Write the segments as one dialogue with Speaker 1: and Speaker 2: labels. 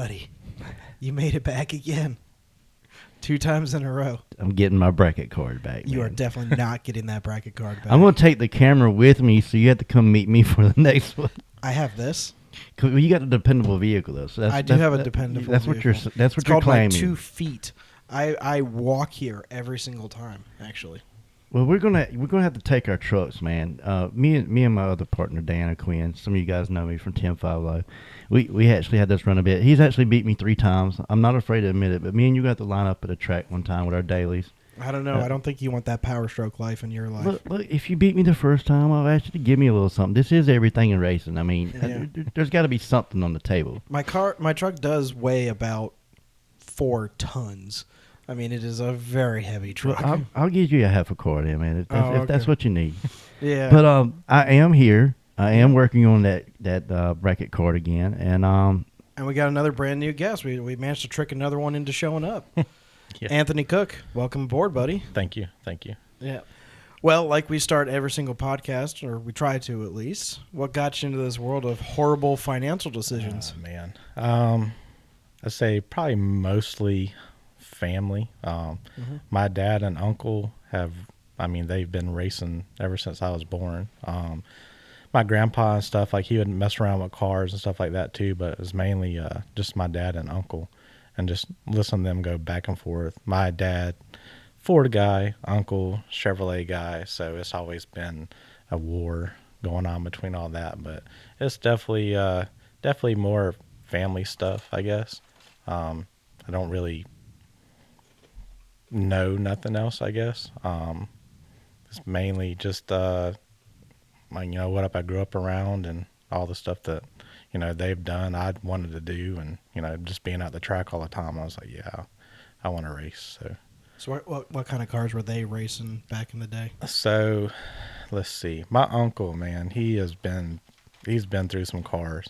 Speaker 1: buddy. You made it back again. 2 times in a row.
Speaker 2: I'm getting my bracket card back.
Speaker 1: You
Speaker 2: man.
Speaker 1: are definitely not getting that bracket card back.
Speaker 2: I'm going to take the camera with me, so you have to come meet me for the next one.
Speaker 1: I have this.
Speaker 2: You got a dependable vehicle, though. So
Speaker 1: I do have a dependable
Speaker 2: That's
Speaker 1: vehicle.
Speaker 2: That's what
Speaker 1: it's
Speaker 2: you're
Speaker 1: called
Speaker 2: claiming.
Speaker 1: My 2 feet. I walk here every single time, actually.
Speaker 2: Well, we're gonna have to take our trucks, man. Me and my other partner, Diana Quinn. Some of you guys know me from 10-5 We actually had this run a bit. He's actually beat me 3 times. I'm not afraid to admit it, but me and you got to line up at a track one time with our dailies.
Speaker 1: I don't know. I don't think you want that power stroke life in your life.
Speaker 2: Look, if you beat me the first time, I'll ask you to give me a little something. This is everything in racing. I mean, there's got to be something on the table.
Speaker 1: My truck does weigh about 4 tons. I mean, it is a very heavy truck.
Speaker 2: Well, I'll give you a half a car then, man, if that's what you need.
Speaker 1: Yeah.
Speaker 2: But I am here. I am working on that bracket card again, and
Speaker 1: we got another brand new guest. We managed to trick another one into showing up.
Speaker 3: Yeah.
Speaker 1: Anthony Cook, welcome aboard, buddy.
Speaker 3: Thank you.
Speaker 1: Yeah. Well, like we start every single podcast, or we try to at least. What got you into this world of horrible financial decisions?
Speaker 3: Man, I'd say probably mostly family. My dad and uncle they've been racing ever since I was born. My grandpa and stuff, like he would mess around with cars and stuff like that too, but it was mainly just my dad and uncle, and just listen to them go back and forth. My dad, Ford guy, uncle, Chevrolet guy, so it's always been a war going on between all that, but it's definitely more family stuff, I guess. I don't really know nothing else, I guess. It's mainly just what I grew up around and all the stuff that they've done I wanted to do, and just being at the track all the time, I was like, yeah, I want to race.
Speaker 1: So what kind of cars were they racing back in the day?
Speaker 3: So let's see, my uncle, man, he's been through some cars.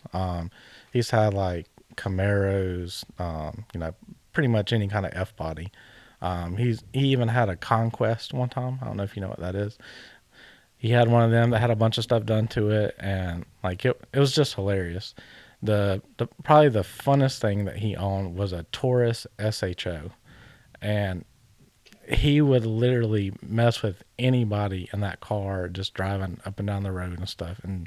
Speaker 3: He's had like Camaros, pretty much any kind of F body. He even had a Conquest one time. I don't know if you know what that is. He had one of them that had a bunch of stuff done to it, and like it was just hilarious. The probably the funnest thing that he owned was a Taurus SHO, and he would literally mess with anybody in that car just driving up and down the road and stuff. And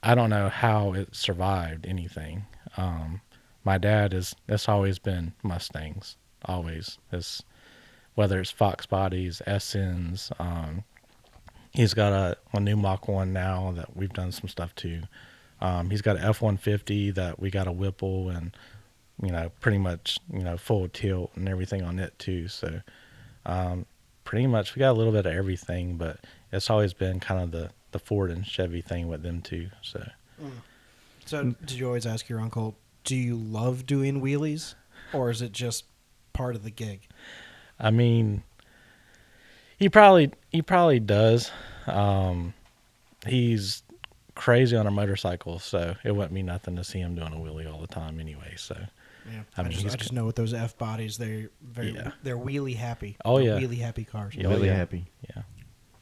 Speaker 3: I don't know how it survived anything. My dad that's always been Mustangs, always. Whether it's Fox bodies, SNs. He's got a new Mach 1 now that we've done some stuff to. He's got an F-150 that we got a Whipple and, pretty much, full tilt and everything on it too. So pretty much we got a little bit of everything, but it's always been kind of the Ford and Chevy thing with them too.
Speaker 1: So did you always ask your uncle, do you love doing wheelies, or is it just part of the gig?
Speaker 3: I mean, he probably does. He's crazy on a motorcycle, so it wouldn't be nothing to see him doing a wheelie all the time anyway. So
Speaker 1: yeah,
Speaker 3: I
Speaker 1: just know with those F bodies, they're wheelie happy.
Speaker 3: Oh,
Speaker 1: they're
Speaker 3: yeah,
Speaker 1: wheelie happy cars.
Speaker 2: Yeah, really happy.
Speaker 3: Yeah,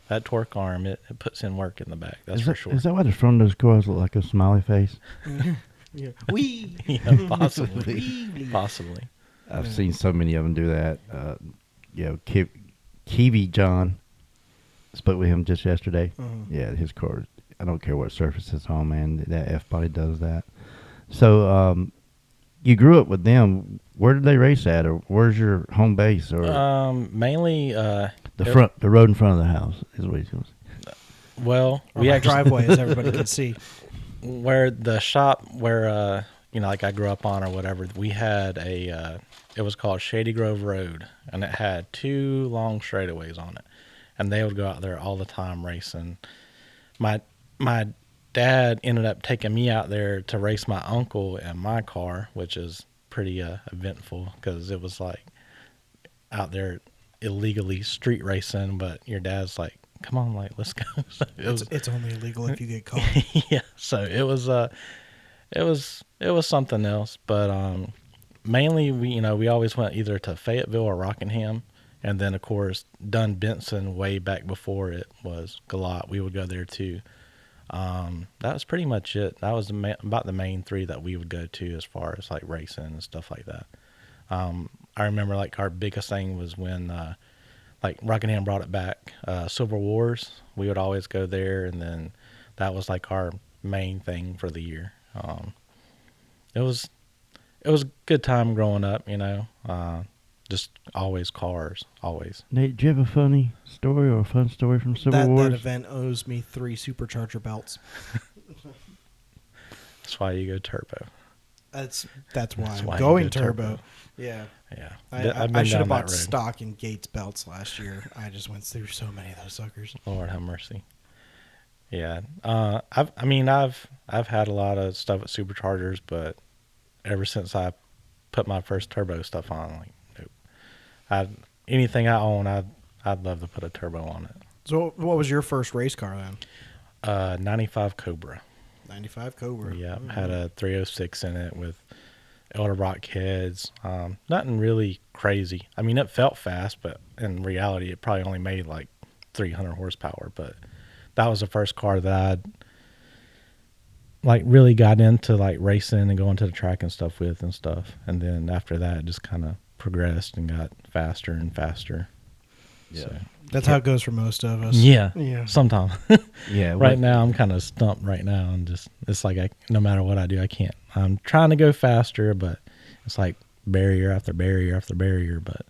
Speaker 3: that torque arm it puts in work in the back. That's for sure.
Speaker 2: Is that why the front of those cars look like a smiley face?
Speaker 1: Yeah, wee.
Speaker 3: Yeah, possibly.
Speaker 2: I've seen so many of them do that. Kiwi John, spoke with him just yesterday. Yeah, his car, I don't care what surface it's on, man. That F-body does that. So you grew up with them. Where did they race at, or where's your home base? Or
Speaker 3: mainly
Speaker 2: the road in front of the house is what he's going to say.
Speaker 3: Well,
Speaker 1: we actually driveway, as everybody can see.
Speaker 3: Where the shop where like I grew up on or whatever, we had it was called Shady Grove Road, and it had 2 long straightaways on it, and they would go out there all the time racing. My dad ended up taking me out there to race my uncle in my car, which is pretty eventful because it was like out there illegally street racing, but your dad's like, come on, like, let's go. So
Speaker 1: it's only illegal if you get caught.
Speaker 3: Yeah, so it was something else, but mainly we always went either to Fayetteville or Rockingham, and then of course Dunn Benson way back before it was Galat, we would go there too. That was pretty much it. That was about the main three that we would go to as far as like racing and stuff like that. I remember like our biggest thing was when like Rockingham brought it back, Civil Wars. We would always go there, and then that was like our main thing for the year. It was a good time growing up, you know. Just always cars, always.
Speaker 2: Nate, do you have a funny story or a fun story from Civil Wars?
Speaker 1: That event owes me 3 supercharger belts.
Speaker 3: That's why you go turbo.
Speaker 1: That's why
Speaker 3: That's
Speaker 1: I'm
Speaker 3: why you
Speaker 1: going
Speaker 3: go
Speaker 1: turbo.
Speaker 3: turbo.
Speaker 1: Yeah.
Speaker 3: Yeah,
Speaker 1: I should have bought stock in Gates belts last year. I just went through so many of those suckers.
Speaker 3: Lord have mercy. Yeah, I've had a lot of stuff with superchargers, but ever since I put my first turbo stuff on, like, nope. Anything I own, I'd love to put a turbo on it.
Speaker 1: So, what was your first race car then?
Speaker 3: 95 Cobra.
Speaker 1: 95 Cobra.
Speaker 3: Yeah, had a 306 in it with Eldorado heads. Nothing really crazy. I mean, it felt fast, but in reality, it probably only made like 300 horsepower. But that was the first car that I'd like really got into like racing and going to the track and stuff with and stuff. And then after that, it just kind of progressed and got faster and faster.
Speaker 2: Yeah.
Speaker 3: So,
Speaker 1: That's how it goes for most of us.
Speaker 3: yeah.
Speaker 1: Yeah.
Speaker 3: Sometimes.
Speaker 2: Yeah.
Speaker 3: Right now, I'm kind of stumped right now, and just it's like no matter what I do, I can't. I'm trying to go faster, but it's like barrier after barrier after barrier. But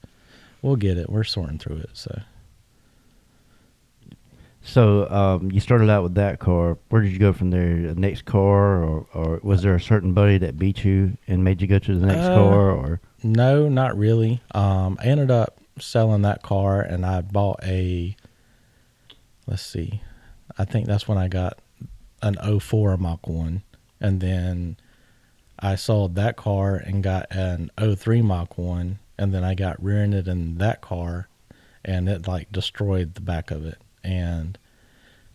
Speaker 3: we'll get it. We're sorting through it.
Speaker 2: So you started out with that car. Where did you go from there? The next car, or was there a certain buddy that beat you and made you go to the next car? Or
Speaker 3: no, not really. I ended up selling that car, and I bought a. Let's see, I think that's when I got an 04 Mach 1, and then I sold that car and got an 03 Mach 1, and then I got rear-ended in that car, and it like destroyed the back of it. And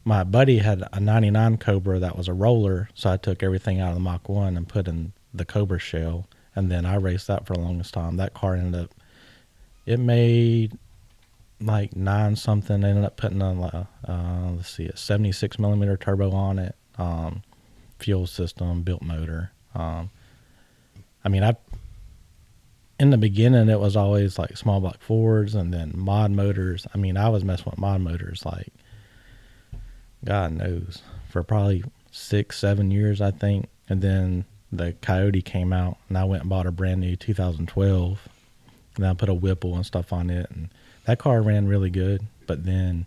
Speaker 3: my buddy had a 99 Cobra that was a roller, so I took everything out of the Mach 1 and put in the Cobra shell, and then I raced that for the longest time. That car ended up, it made like 9 something. They ended up putting on let's see, a 76 millimeter turbo on it, fuel system, built motor. I mean, in the beginning it was always like small block Fords and then mod motors. I mean, I was messing with mod motors like God knows for probably 6-7 years, I think. And then the Coyote came out, and I went and bought a brand new 2012, and I put a Whipple and stuff on it, and that car ran really good. But then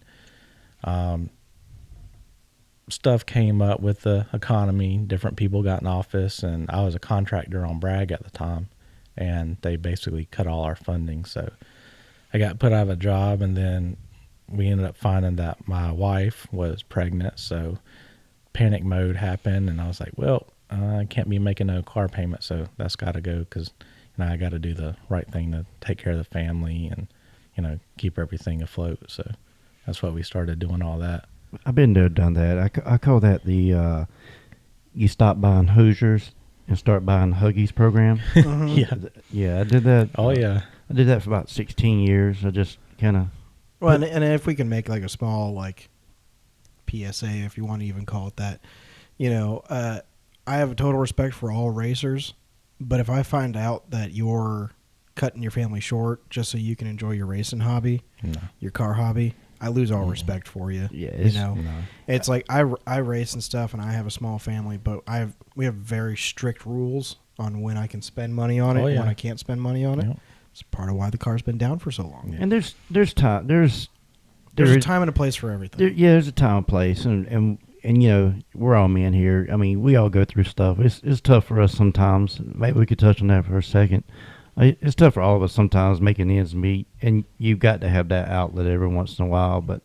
Speaker 3: stuff came up with the economy. Different people got in office, and I was a contractor on Bragg at the time, and they basically cut all our funding. So I got put out of a job, and then we ended up finding that my wife was pregnant. So panic mode happened, and I was like, well, I can't be making no car payment, so that's got to go, because I got to do the right thing to take care of the family and keep everything afloat. So that's what we started doing, all that.
Speaker 2: I've been there, done that. I call that the you stop buying Hoosiers and start buying Huggies program. Yeah, I did that.
Speaker 3: Oh yeah,
Speaker 2: I did that for about 16 years. I just kind of.
Speaker 1: Well, and if we can make like a small like PSA, if you want to even call it that, I have a total respect for all racers, but if I find out that you're cutting your family short just so you can enjoy your racing hobby, your car hobby, I lose all respect for you.
Speaker 2: Yeah,
Speaker 1: it's like I race and stuff, and I have a small family, but we have very strict rules on when I can spend money on it and when I can't spend money on it. It's part of why the car's been down for so long.
Speaker 2: Yeah. And there's time. There's
Speaker 1: a time and a place for everything.
Speaker 2: There's a time and place, and we're all men here. I mean, we all go through stuff. It's tough for us sometimes. Maybe we could touch on that for a second. It's tough for all of us sometimes making ends meet, and you've got to have that outlet every once in a while. But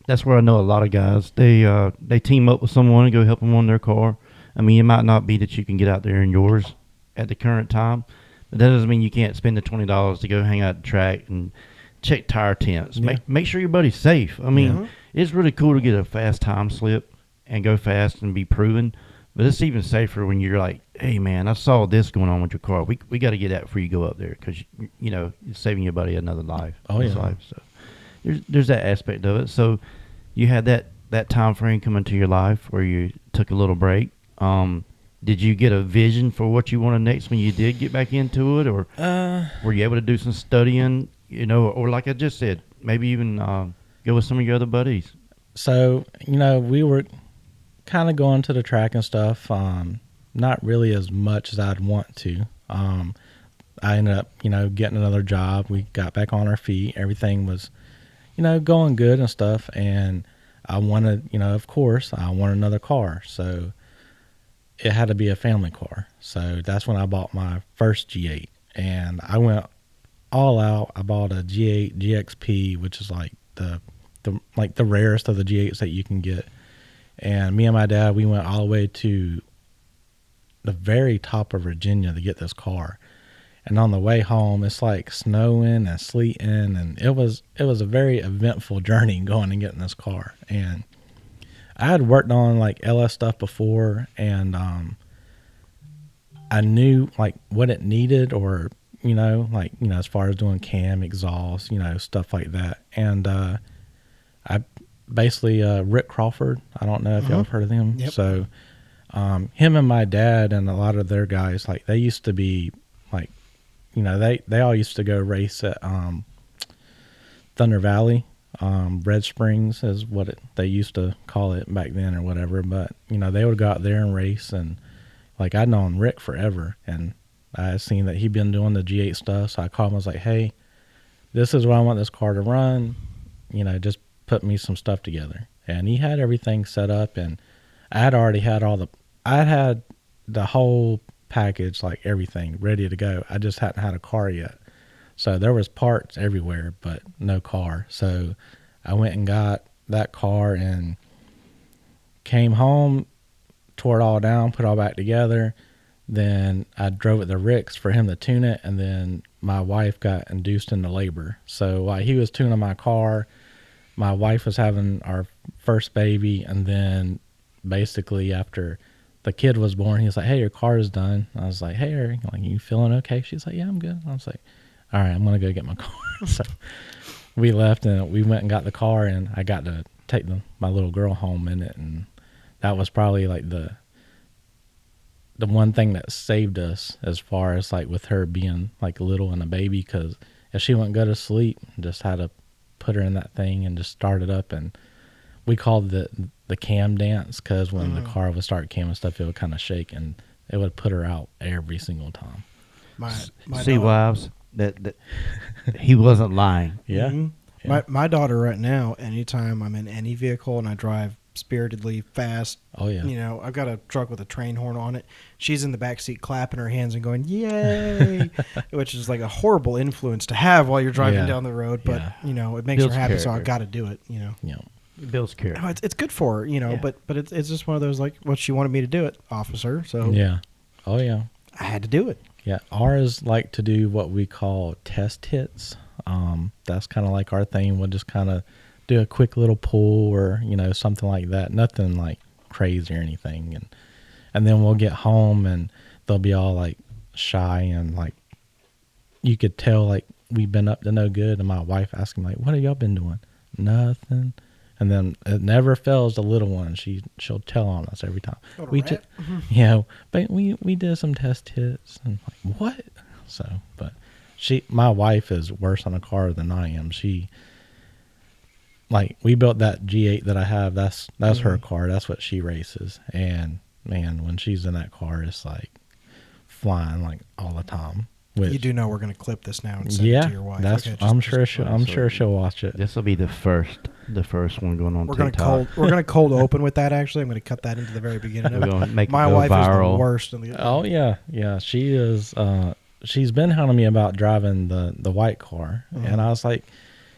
Speaker 2: that's where I know a lot of guys. They team up with someone and go help them on their car. I mean, it might not be that you can get out there in yours at the current time, but that doesn't mean you can't spend the $20 to go hang out at the track and check tire temps.
Speaker 3: Yeah.
Speaker 2: Make sure your buddy's safe. I mean, it's really cool to get a fast time slip and go fast and be proven. But it's even safer when you're like, hey, man, I saw this going on with your car. We got to get that before you go up there, because, it's saving your buddy another life.
Speaker 3: Oh, yeah.
Speaker 2: Life. So there's that aspect of it. So you had that that time frame come into your life where you took a little break, did you get a vision for what you wanted next when you did get back into it, or were you able to do some studying, or like I just said, maybe even go with some of your other buddies?
Speaker 3: So, we were kind of going to the track and stuff, not really as much as I'd want to. I ended up, getting another job. We got back on our feet. Everything was, going good and stuff. And I wanted, of course, I wanted another car. So it had to be a family car. So that's when I bought my first G8. And I went all out. I bought a G8 GXP, which is like the rarest of the G8s that you can get. And me and my dad, we went all the way to the very top of Virginia to get this car. And on the way home, it's like snowing and sleeting, and it was a very eventful journey going and getting this car. And I had worked on like LS stuff before, and I knew like what it needed, or as far as doing cam, exhaust, stuff like that. And I basically Rick Crawford. I don't know if y'all have heard of him.
Speaker 1: Yep.
Speaker 3: So him and my dad and a lot of their guys, like they used to be like, they all used to go race at Thunder Valley. Red Springs is what they used to call it back then or whatever. But, they would go out there and race. And like I'd known Rick forever, and I had seen that he'd been doing the G8 stuff. So I called him. I was like, hey, this is what I want this car to run. Just put me some stuff together. And he had everything set up, and I had already had I had the whole package, like everything ready to go. I just hadn't had a car yet. So there was parts everywhere, but no car. So I went and got that car and came home, tore it all down, put it all back together. Then I drove it to Rick's for him to tune it. And then my wife got induced into labor. So while he was tuning my car, my wife was having our first baby. And then basically after the kid was born, he was like, hey, your car is done. I was like, hey, are you feeling okay? She's like, yeah, I'm good. I was like, all right, I'm going to go get my car. So we left and we went and got the car, and I got to take my little girl home in it. And that was probably like the one thing that saved us, as far as like with her being like little and a baby, because if she wouldn't go to sleep, just had to put her in that thing and just start it up. And we called it the cam dance, because when the car would start cam and stuff, it would kind of shake, and it would put her out every single time.
Speaker 1: My
Speaker 2: See, wives, that he wasn't lying.
Speaker 3: Yeah.
Speaker 1: Mm-hmm.
Speaker 3: Yeah.
Speaker 1: My daughter right now, anytime I'm in any vehicle and I drive spiritedly fast,
Speaker 3: Oh yeah.
Speaker 1: I've got a truck with a train horn on it. She's in the back seat clapping her hands and going, yay, which is like a horrible influence to have while you're driving down the road. But, it makes
Speaker 2: Builds
Speaker 1: her happy, so
Speaker 2: character.
Speaker 1: I got to do it,
Speaker 3: Yeah.
Speaker 2: It builds character.
Speaker 1: No, it's good for her, but it's just one of those, like, what she wanted me to do it, officer. So
Speaker 3: Yeah. Oh yeah.
Speaker 1: I had to do it.
Speaker 3: Yeah. Ours like to do what we call test hits. That's kind of like our thing. We'll just kind of do a quick little pull or, something like that. Nothing like crazy or anything. And then we'll get home and they'll be all like shy, and like you could tell like we've been up to no good. And my wife asking like, what have y'all been doing? Nothing. And then it never fails the little one. She'll tell on us every time. But we did some test hits, and like, what? So, but my wife is worse on a car than I am. We built that G8 that I have. That's her car. That's what she races. And man, when she's in that car, it's like flying like all the time.
Speaker 1: You do know we're going to clip this now and send it to your wife.
Speaker 3: I'm sure she'll watch it.
Speaker 2: This will be the first one going on
Speaker 1: We're
Speaker 2: TikTok.
Speaker 1: We're going to cold open with that. Actually, I'm going to cut that into the very beginning.
Speaker 2: We're going to make
Speaker 1: My
Speaker 2: it go
Speaker 1: wife
Speaker 2: viral.
Speaker 1: is the worst.
Speaker 3: Oh yeah. She is. She's been hounding me about driving the white car, and I was like,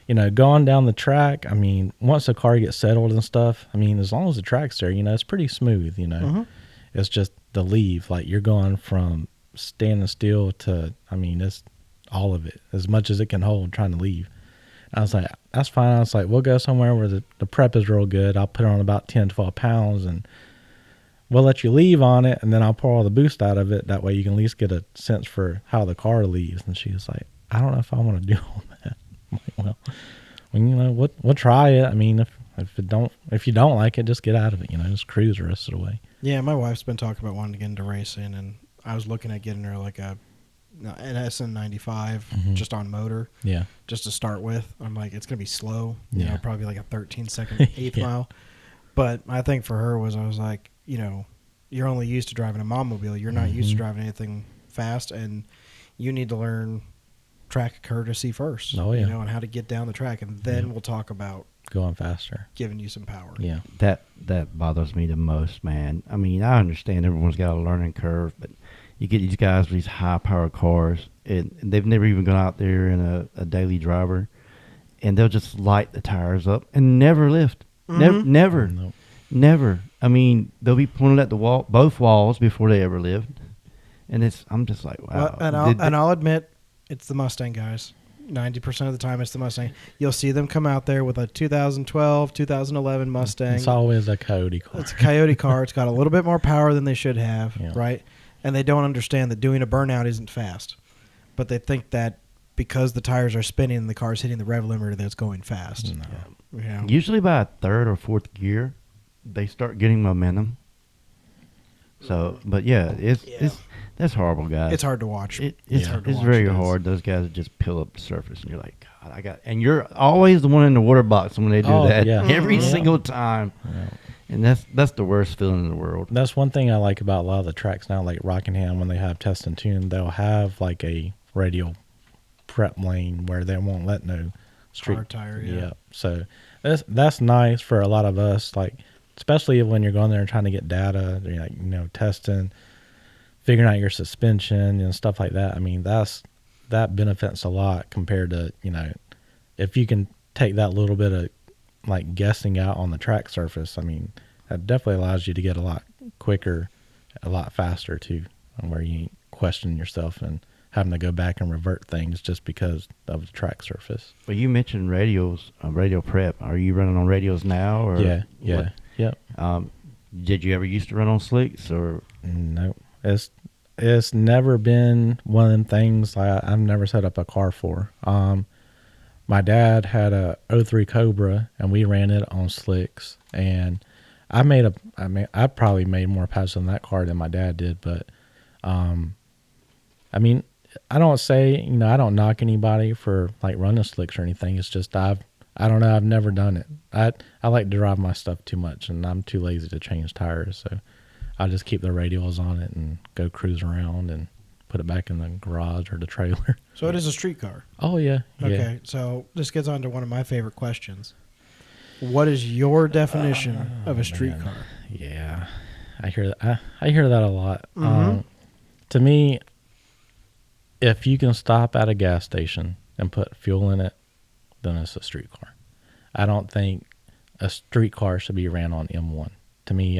Speaker 3: going down the track. I mean, once the car gets settled and stuff, I mean, as long as the track's there, it's pretty smooth. It's just the leave. Like you're going from standing still to, I mean, it's all of it, as much as it can hold, trying to leave. I was like, that's fine. I was like, we'll go somewhere where the prep is real good. I'll put it on about 10, 12 pounds, and we'll let you leave on it, and then I'll pour all the boost out of it. That way you can at least get a sense for how the car leaves. And she was like, I don't know if I want to do all that. I'm like, well, we'll try it. I mean, if you don't like it, just get out of it. Just cruise the rest of the way.
Speaker 1: Yeah, my wife's been talking about wanting to get into racing, and I was looking at getting her like an SN95 just on motor.
Speaker 3: Yeah.
Speaker 1: Just to start with. I'm like, it's going to be slow.
Speaker 3: Yeah.
Speaker 1: Probably like a 13-second eighth mile. But I think for her I was like, you're only used to driving a mom-mobile. You're not used to driving anything fast, and you need to learn track courtesy first.
Speaker 3: Oh, yeah.
Speaker 1: And how to get down the track, and then we'll talk about
Speaker 3: going faster,
Speaker 1: giving you some power.
Speaker 3: Yeah.
Speaker 2: That bothers me the most, man. I mean, I understand everyone's got a learning curve, but you get these guys with these high-powered cars, and they've never even gone out there in a daily driver, and they'll just light the tires up and never lift. Never.
Speaker 3: Nope.
Speaker 2: Never. I mean, they'll be pointed at the wall, both walls, before they ever lift. And I'm just like, wow.
Speaker 1: Well, and I'll admit, it's the Mustang guys. 90% of the time, it's the Mustang. You'll see them come out there with a 2012, 2011 Mustang.
Speaker 3: It's always a Coyote car.
Speaker 1: It's a Coyote car. It's got a little bit more power than they should have,
Speaker 3: Yeah.
Speaker 1: right? And they don't understand that doing a burnout isn't fast. But they think that because the tires are spinning and the car's hitting the rev limiter, that it's going fast.
Speaker 3: No.
Speaker 1: Yeah.
Speaker 2: Usually by third or fourth gear, they start getting momentum. So, but yeah, that's horrible, guys.
Speaker 1: It's hard to watch.
Speaker 2: It's
Speaker 1: hard to watch.
Speaker 2: very hard. Those guys just peel up the surface, and you're like, God, and you're always the one in the water box when they do that.
Speaker 3: Yeah.
Speaker 2: Every
Speaker 3: Yeah.
Speaker 2: single time.
Speaker 3: Yeah.
Speaker 2: And that's the worst feeling in the world.
Speaker 3: That's one thing I like about a lot of the tracks now, like Rockingham, when they have test and tune, they'll have like a radial prep lane where they won't let no street
Speaker 1: Hard tire, yeah.
Speaker 3: So that's nice for a lot of us, like especially when you're going there and trying to get data, like, testing, figuring out your suspension and stuff like that. I mean, that benefits a lot compared to, if you can take that little bit of like guessing out on the track surface. I mean, that definitely allows you to get a lot quicker, a lot faster too, where you ain't questioning yourself and having to go back and revert things just because of the track surface.
Speaker 2: Well, you mentioned radials, radio prep. Are you running on radials now? Or
Speaker 3: Yeah.
Speaker 2: what?
Speaker 3: Yep.
Speaker 2: Did you ever used to run on slicks or?
Speaker 3: No, it's never been one of them things I've never set up a car for. My dad had a 03 Cobra and we ran it on slicks, and I probably made more passes on that car than my dad did, but I mean, I don't say, I don't knock anybody for like running slicks or anything. It's just I don't know, I've never done it. I like to drive my stuff too much, and I'm too lazy to change tires, so I just keep the radials on it and go cruise around and put it back in the garage or the trailer.
Speaker 1: So it is a street car.
Speaker 3: Oh yeah.
Speaker 1: Okay, so this gets on to one of my favorite questions. What is your definition of a street car?
Speaker 3: Yeah, I hear that. I hear that a lot.
Speaker 1: Mhm.
Speaker 3: To me, if you can stop at a gas station and put fuel in it, then it's a street car. I don't think a street car should be ran on M1. To me,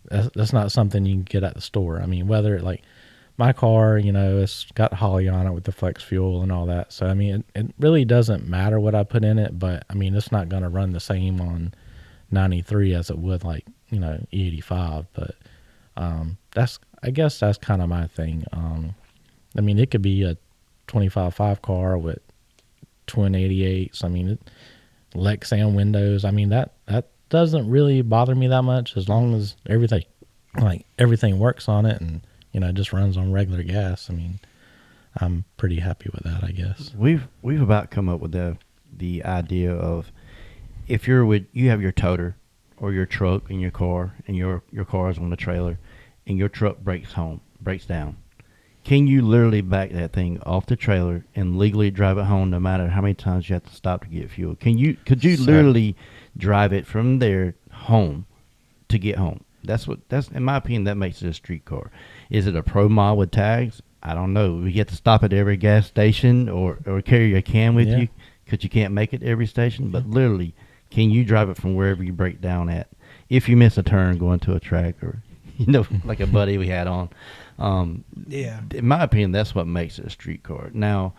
Speaker 3: that's not something you can get at the store. I mean, whether like my car, it's got Holly on it with the flex fuel and all that. So, I mean, it really doesn't matter what I put in it, but I mean, it's not going to run the same on 93 as it would like, E85. But I guess that's kind of my thing. I mean, it could be a 25.5 car with twin 88s. I mean, Lexan windows. I mean, that doesn't really bother me that much as long as everything works on it and, it just runs on regular gas. I mean, I'm pretty happy with that, I guess.
Speaker 2: We've about come up with the idea of if you have your toter or your truck in your car and your car is on the trailer and your truck breaks down. Can you literally back that thing off the trailer and legally drive it home no matter how many times you have to stop to get fuel? Could you literally drive it from there home to get home? That's in my opinion, that makes it a street car. Is it a pro mod with tags? I don't know. We get to stop at every gas station or carry a can with you because you can't make it to every station. But literally, can you drive it from wherever you break down at? If you miss a turn going to a track or, like a buddy we had on.
Speaker 1: Yeah.
Speaker 2: In my opinion, that's what makes it a street car. Now,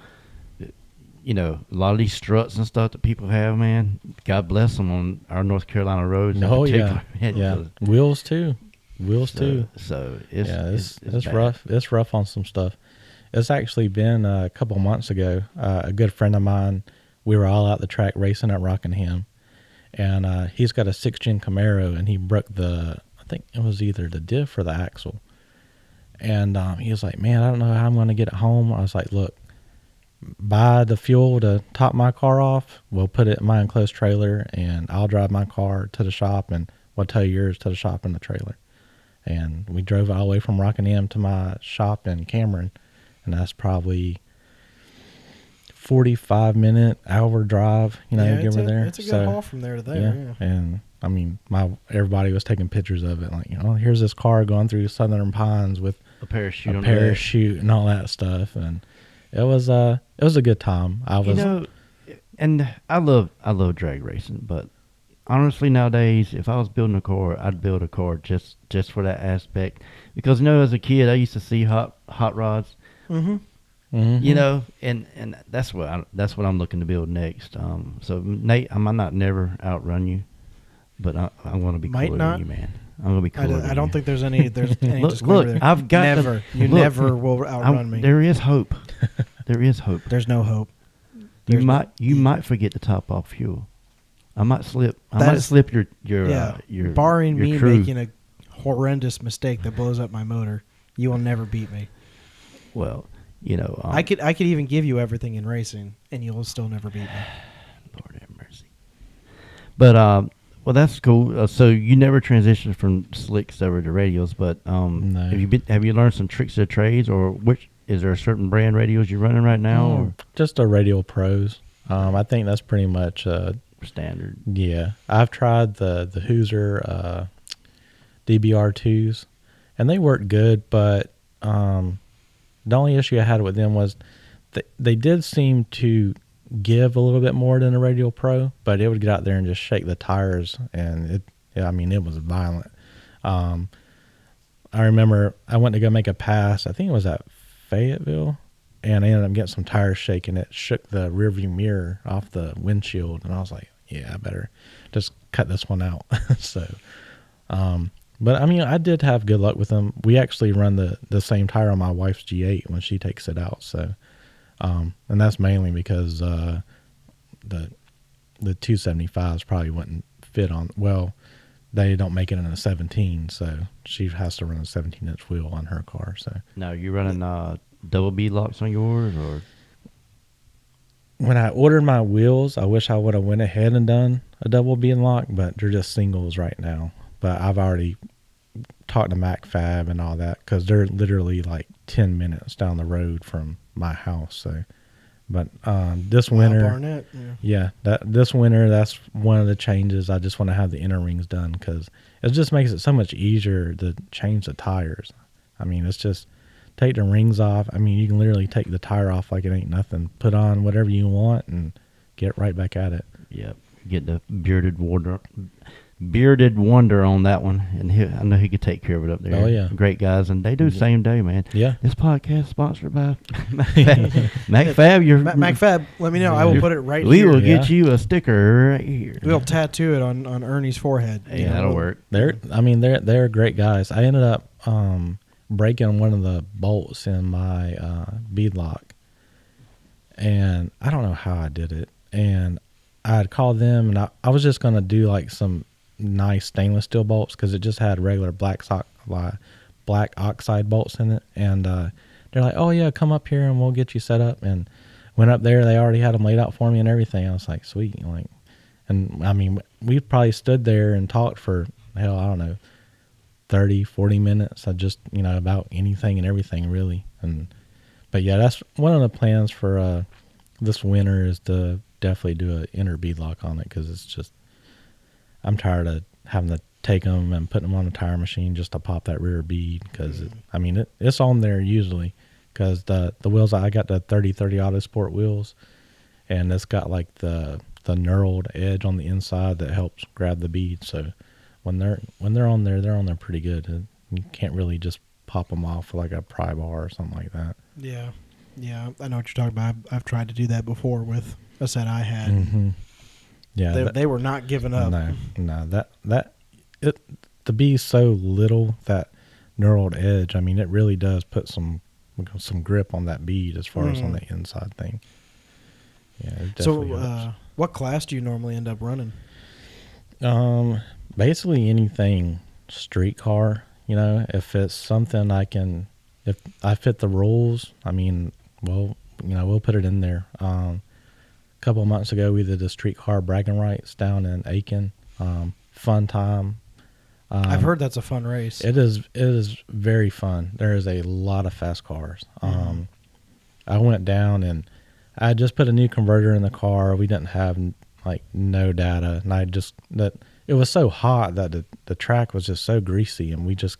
Speaker 2: a lot of these struts and stuff that people have, man, God bless them on our North Carolina roads.
Speaker 3: Oh, yeah. Yeah. Wheels too.
Speaker 2: So it's
Speaker 3: rough. It's rough on some stuff. It's actually been a couple months ago. A good friend of mine, we were all out the track racing at Rockingham, and he's got a 6-gen Camaro, and he broke I think it was either the diff or the axle. And he was like, man, I don't know how I'm going to get it home. I was like, look, buy the fuel to top my car off. We'll put it in my enclosed trailer, and I'll drive my car to the shop, and we'll tow yours to the shop in the trailer. And we drove all the way from Rockingham to my shop in Cameron, and that's probably 45-minute hour drive, give her there.
Speaker 1: It's a good haul from there to there. Yeah.
Speaker 3: And I mean, everybody was taking pictures of it, like, here's this car going through Southern Pines with
Speaker 2: a parachute
Speaker 3: and all that stuff, and it was a good time.
Speaker 2: And I love drag racing, but honestly nowadays, if I was building a car, I'd build a car just for that aspect, because as a kid I used to see hot rods.
Speaker 1: Mm-hmm.
Speaker 2: Mm-hmm. And that's what I'm looking to build next. So Nate, I might not never outrun you, but I'm going to be cooler than you, man. I'm going to be cooler.
Speaker 1: I don't think there's any disclaimer
Speaker 2: look,
Speaker 1: there.
Speaker 2: I've got
Speaker 1: never. Never will outrun me.
Speaker 2: There is hope. There is hope.
Speaker 1: There's no hope.
Speaker 2: You might forget to top off fuel. I might slip. I might slip your
Speaker 1: barring
Speaker 2: your
Speaker 1: me
Speaker 2: crew.
Speaker 1: making a horrendous mistake that blows up my motor, you will never beat me.
Speaker 2: Well,
Speaker 1: I could even give you everything in racing, and you'll still never beat me.
Speaker 2: Lord have mercy. But well, that's cool. So you never transitioned from slicks over to radios, but
Speaker 3: no.
Speaker 2: Have you learned some tricks of trades, or is there a certain brand radios you're running right now? Or?
Speaker 3: Just a Radial Pros. I think that's pretty much
Speaker 2: standard.
Speaker 3: Yeah, I've tried the Hoosier DBR2s, and they work good, but the only issue I had with them was they did seem to give a little bit more than a Radial Pro, but it would get out there and just shake the tires, and it was violent. I remember I went to go make a pass. I think it was at Fayetteville, and I ended up getting some tires shaking. It shook the rearview mirror off the windshield, and I was like, yeah, I better just cut this one out. So, but I did have good luck with them. We actually run the same tire on my wife's G8 when she takes it out. So, and that's mainly because the 275s probably wouldn't fit on. Well, they don't make it in a 17, so she has to run a 17-inch wheel on her car. So
Speaker 2: now you running double bead locks on yours, or?
Speaker 3: When I ordered my wheels, I wish I would have went ahead and done a double bead lock, but they're just singles right now. But I've already talked to MacFab and all that, because they're literally like 10 minutes down the road from my house. So, but this winter,
Speaker 1: Barnett,
Speaker 3: this winter, that's one of the changes. I just want to have the inner rings done, because it just makes it so much easier to change the tires. It's just take the rings off. You can literally take the tire off like it ain't nothing. Put on whatever you want and get right back at it.
Speaker 2: Yep. Get the bearded wonder on that one, and I know he could take care of it up there.
Speaker 3: Oh yeah,
Speaker 2: great guys, and they do same day, man.
Speaker 3: Yeah.
Speaker 2: This podcast sponsored by MacFab.
Speaker 1: MacFab, let me know. I will put it right
Speaker 2: we
Speaker 1: here.
Speaker 2: We will get you a sticker right here.
Speaker 1: We'll tattoo it on Ernie's forehead.
Speaker 2: Yeah, that'll work.
Speaker 3: They're great guys. I ended up breaking one of the bolts in my bead lock, and I don't know how I did it. And I had called them, and I was just gonna do like some nice stainless steel bolts, because it just had regular black oxide bolts in it. And they're like, oh yeah, come up here and we'll get you set up. And went up there, they already had them laid out for me and everything. I was like, sweet. And we probably stood there and talked for, hell, I don't know, 30, 40 minutes. I just, about anything and everything, really. But yeah, that's one of the plans for this winter, is to definitely do an inner bead lock on it, because it's just, I'm tired of having to take them and putting them on a tire machine just to pop that rear bead, because it's on there usually, because the wheels, I got the 30/30 Autosport wheels, and it's got like the knurled edge on the inside that helps grab the bead. So when they're on there, they're on there pretty good. And you can't really just pop them off like a pry bar or something like that.
Speaker 1: Yeah, I know what you're talking about. I've tried to do that before with a set I had.
Speaker 3: Mm-hmm. Yeah,
Speaker 1: they were not giving up.
Speaker 3: No, the bead's so little, that knurled edge. It really does put some grip on that bead as far as on the inside thing. Yeah. It definitely helps.
Speaker 1: What class do you normally end up running?
Speaker 3: Basically anything street car. If it's something if I fit the rules, I mean, well, we'll put it in there. A couple of months ago, we did a street car bragging rights down in Aiken. Fun time.
Speaker 1: I've heard that's a fun race.
Speaker 3: It is. It is very fun. There is a lot of fast cars. I went down and I just put a new converter in the car. We didn't have like no data, and it was so hot that the track was just so greasy, and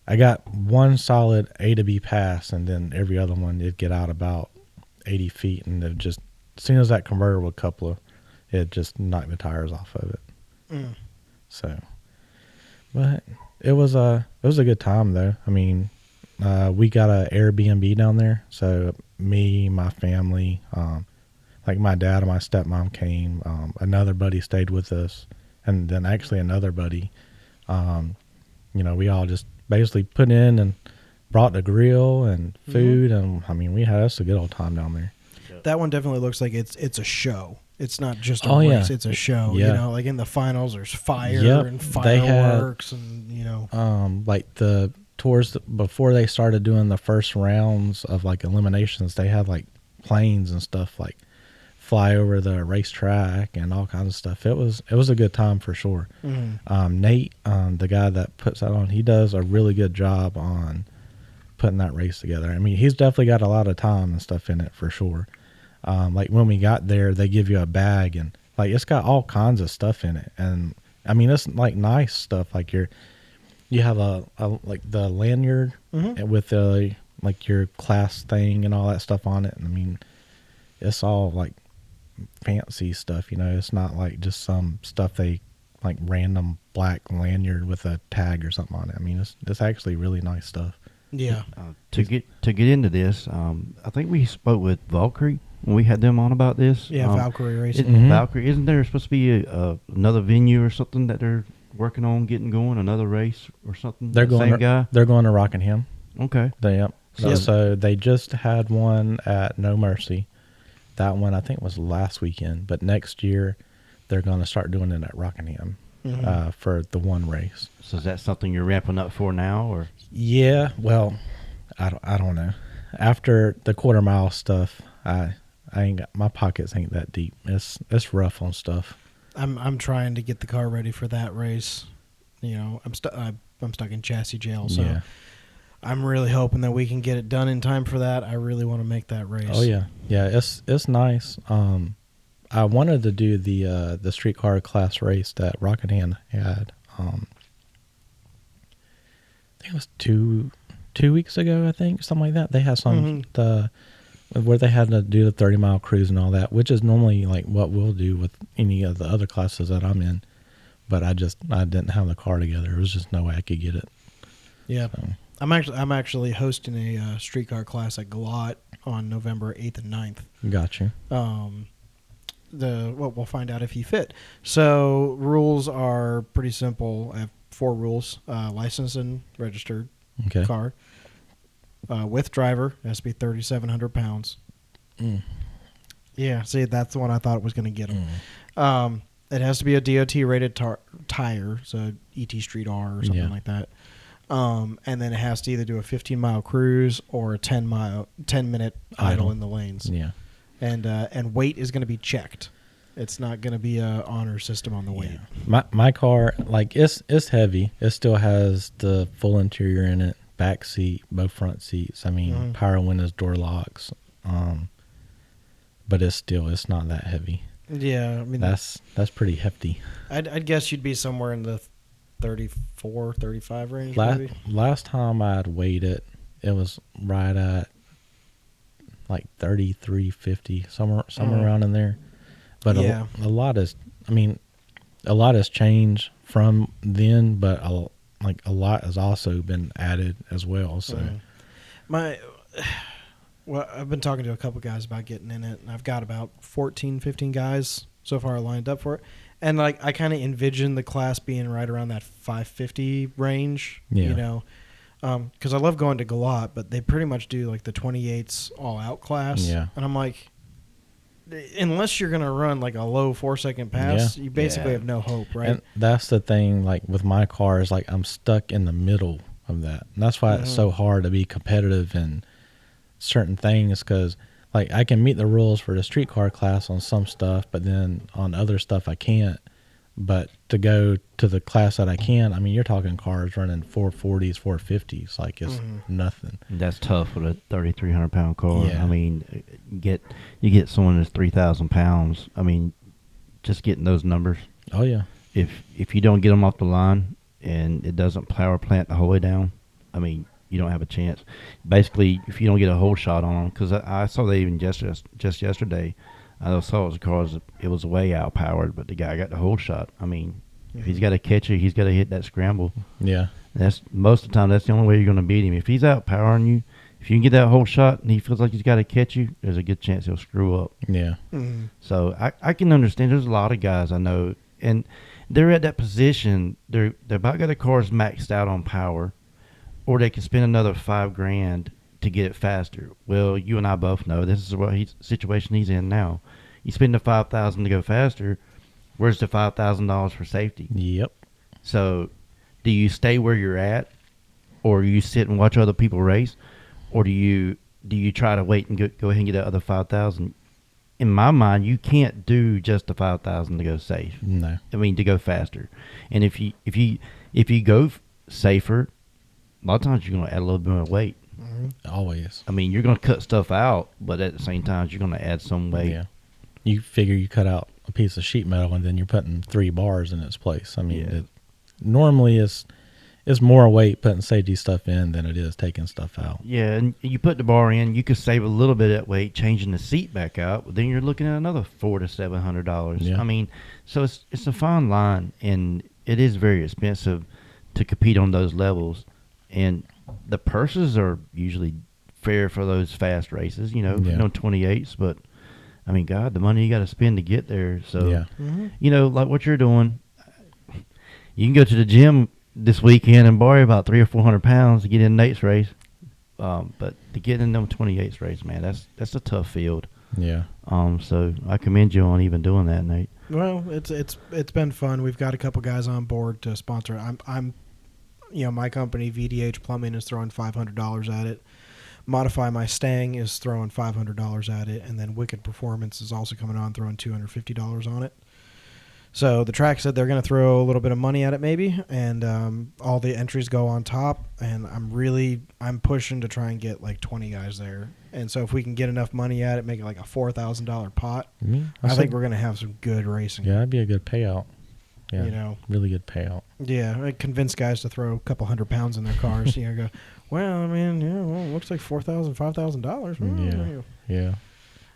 Speaker 3: I got one solid A to B pass, and then every other one it'd get out about 80 feet, and it just as soon as that converter would couple, it just knocked the tires off of it. So, but it was a good time though. I mean, we got a Airbnb down there, so me, my family, like my dad and my stepmom came. Another buddy stayed with us, and then actually another buddy. We all just basically put in and brought the grill and food, and I mean, we had us a good old time down there.
Speaker 1: That one definitely looks like it's a show. It's not just a race; it's a show.
Speaker 3: Yeah.
Speaker 1: Like in the finals, there's fire and fireworks, and
Speaker 3: like before they started doing the first rounds of like eliminations, they had like planes and stuff like fly over the racetrack and all kinds of stuff. It was a good time for sure. Nate, the guy that puts that on, he does a really good job on putting that race together. I mean, he's definitely got a lot of time and stuff in it for sure. Like when we got there, they give you a bag and like it's got all kinds of stuff in it, and I mean it's like nice stuff. Like you have a like the lanyard with like your class thing and all that stuff on it. And I mean, it's all like fancy stuff, it's not like just some stuff they like random black lanyard with a tag or something on it. I mean, it's actually really nice stuff.
Speaker 1: Yeah.
Speaker 2: To get into this, I think we spoke with Valkyrie when we had them on about this.
Speaker 1: Yeah, Valkyrie Racing.
Speaker 2: Valkyrie, isn't there supposed to be another venue or something that they're working on getting going, another race or something?
Speaker 3: They're going.
Speaker 2: Same guy.
Speaker 3: They're going to Rockingham.
Speaker 2: Okay.
Speaker 3: So they just had one at No Mercy. That one I think was last weekend, but next year they're going to start doing it at Rockingham for the one race.
Speaker 2: So is that something you're ramping up for now, or?
Speaker 3: Yeah, well, I don't know. After the quarter mile stuff, I ain't got, my pockets ain't that deep. It's rough on stuff.
Speaker 1: I'm trying to get the car ready for that race. I'm stuck in chassis jail, so. Yeah. I'm really hoping that we can get it done in time for that. I really want to make that race.
Speaker 3: Oh yeah, it's nice. I wanted to do the streetcar class race that Rockingham had. I think it was two weeks ago. I think something like that. They had some where they had to do the 30-mile cruise and all that, which is normally like what we'll do with any of the other classes that I'm in. But I didn't have the car together. There was just no way I could get it.
Speaker 1: Yeah. So. I'm actually hosting a streetcar class at Galot on November 8th and 9th.
Speaker 3: Gotcha.
Speaker 1: We'll find out if you fit. So rules are pretty simple. I have 4 rules: licensed and registered car, with driver, it has to be 3,700 pounds. Yeah, see, that's the one I thought was going to get him. It has to be a DOT rated tire, so ET Street R or something like that. And then it has to either do a 15-mile cruise or a 10-minute idle in the lanes.
Speaker 3: Yeah.
Speaker 1: And weight is going to be checked. It's not going to be a honor system on the weight.
Speaker 3: My car, like it's heavy. It still has the full interior in it, back seat, both front seats. I mean, power windows, door locks. But it's not that heavy.
Speaker 1: Yeah, I mean
Speaker 3: that's pretty hefty.
Speaker 1: I'd guess you'd be somewhere in the 34, 35 range.
Speaker 3: Last time I had weighed it, it was right at like 33.50, somewhere around in there. But a lot has changed from then, but a lot has also been added as well. So
Speaker 1: I've been talking to a couple guys about getting in it, and I've got about 14, 15 guys so far lined up for it. And I kind of envision the class being right around that 550 range, because I love going to Galot, but they pretty much do like the 28s all out class.
Speaker 3: Yeah.
Speaker 1: And I'm like, unless you're gonna run like a low 4-second pass, you basically
Speaker 2: Yeah.
Speaker 1: have no hope, right?
Speaker 3: And that's the thing, like with my car, is like I'm stuck in the middle of that. And that's why it's so hard to be competitive in certain things, because like I can meet the rules for the street car class on some stuff, but then on other stuff I can't. But to go to the class that I can, I mean, you're talking cars running 440s, 450s, like it's nothing.
Speaker 2: That's tough with a 3,300-pound car.
Speaker 3: Yeah.
Speaker 2: I mean, you get someone that's 3,000 pounds. I mean, just getting those numbers.
Speaker 3: Oh yeah.
Speaker 2: If you don't get them off the line and it doesn't power plant the whole way down, I mean, you don't have a chance. Basically, if you don't get a whole shot on them, because I saw that even just yesterday. I saw his car, it was way out powered, but the guy got the whole shot. I mean, if he's got to catch it, he's got to hit that scramble.
Speaker 3: Yeah.
Speaker 2: That's most of the time. That's the only way you're going to beat him. If he's out powering you, if you can get that whole shot and he feels like he's got to catch you, there's a good chance he'll screw up.
Speaker 3: Yeah.
Speaker 2: So I can understand. There's a lot of guys I know, and they're at that position. They're about got their cars maxed out on power, or they can spend another $5,000 to get it faster. Well, you and I both know this is what situation he's in now. You spend the $5,000 to go faster. Where's the $5,000 for safety?
Speaker 3: Yep.
Speaker 2: So, do you stay where you're at, or you sit and watch other people race, or do you try to wait and go ahead and get that other $5,000? In my mind, you can't do just the $5,000 to go safe.
Speaker 3: No.
Speaker 2: I mean, to go faster. And if you go safer, a lot of times you're going to add a little bit more weight.
Speaker 3: Always.
Speaker 2: I mean, you're going to cut stuff out, but at the same time, you're going to add some weight.
Speaker 3: Yeah. You figure you cut out a piece of sheet metal and then you're putting 3 bars in its place. I mean, it normally it's more weight putting safety stuff in than it is taking stuff out.
Speaker 2: Yeah, and you put the bar in, you could save a little bit of that weight changing the seat back out, but then you're looking at another $400 to $700.
Speaker 3: Yeah.
Speaker 2: I mean, so it's a fine line, and it is very expensive to compete on those levels, and the purses are usually fair for those fast races, 28s, but I mean, God, the money you got to spend to get there. So, like what you're doing, you can go to the gym this weekend and borrow about 300 or 400 pounds to get in Nate's race. But to get in them 28s race, man, that's a tough field.
Speaker 3: Yeah.
Speaker 2: So I commend you on even doing that, Nate.
Speaker 1: Well, it's been fun. We've got a couple guys on board to sponsor. I'm my company VDH Plumbing is throwing $500 at it. Modify My Stang is throwing $500 at it, and then Wicked Performance is also coming on throwing $250 on it. So the track said they're going to throw a little bit of money at it maybe, and all the entries go on top, and I'm pushing to try and get like 20 guys there. And so if we can get enough money at it, make it like a $4,000 pot, I think we're going to have some good racing.
Speaker 3: Yeah, that'd be a good payout. Yeah, really good payout.
Speaker 1: Yeah, I convince guys to throw a couple $100 in their cars. Go, well, I mean, it looks like $4,000, $5,000.
Speaker 3: Yeah.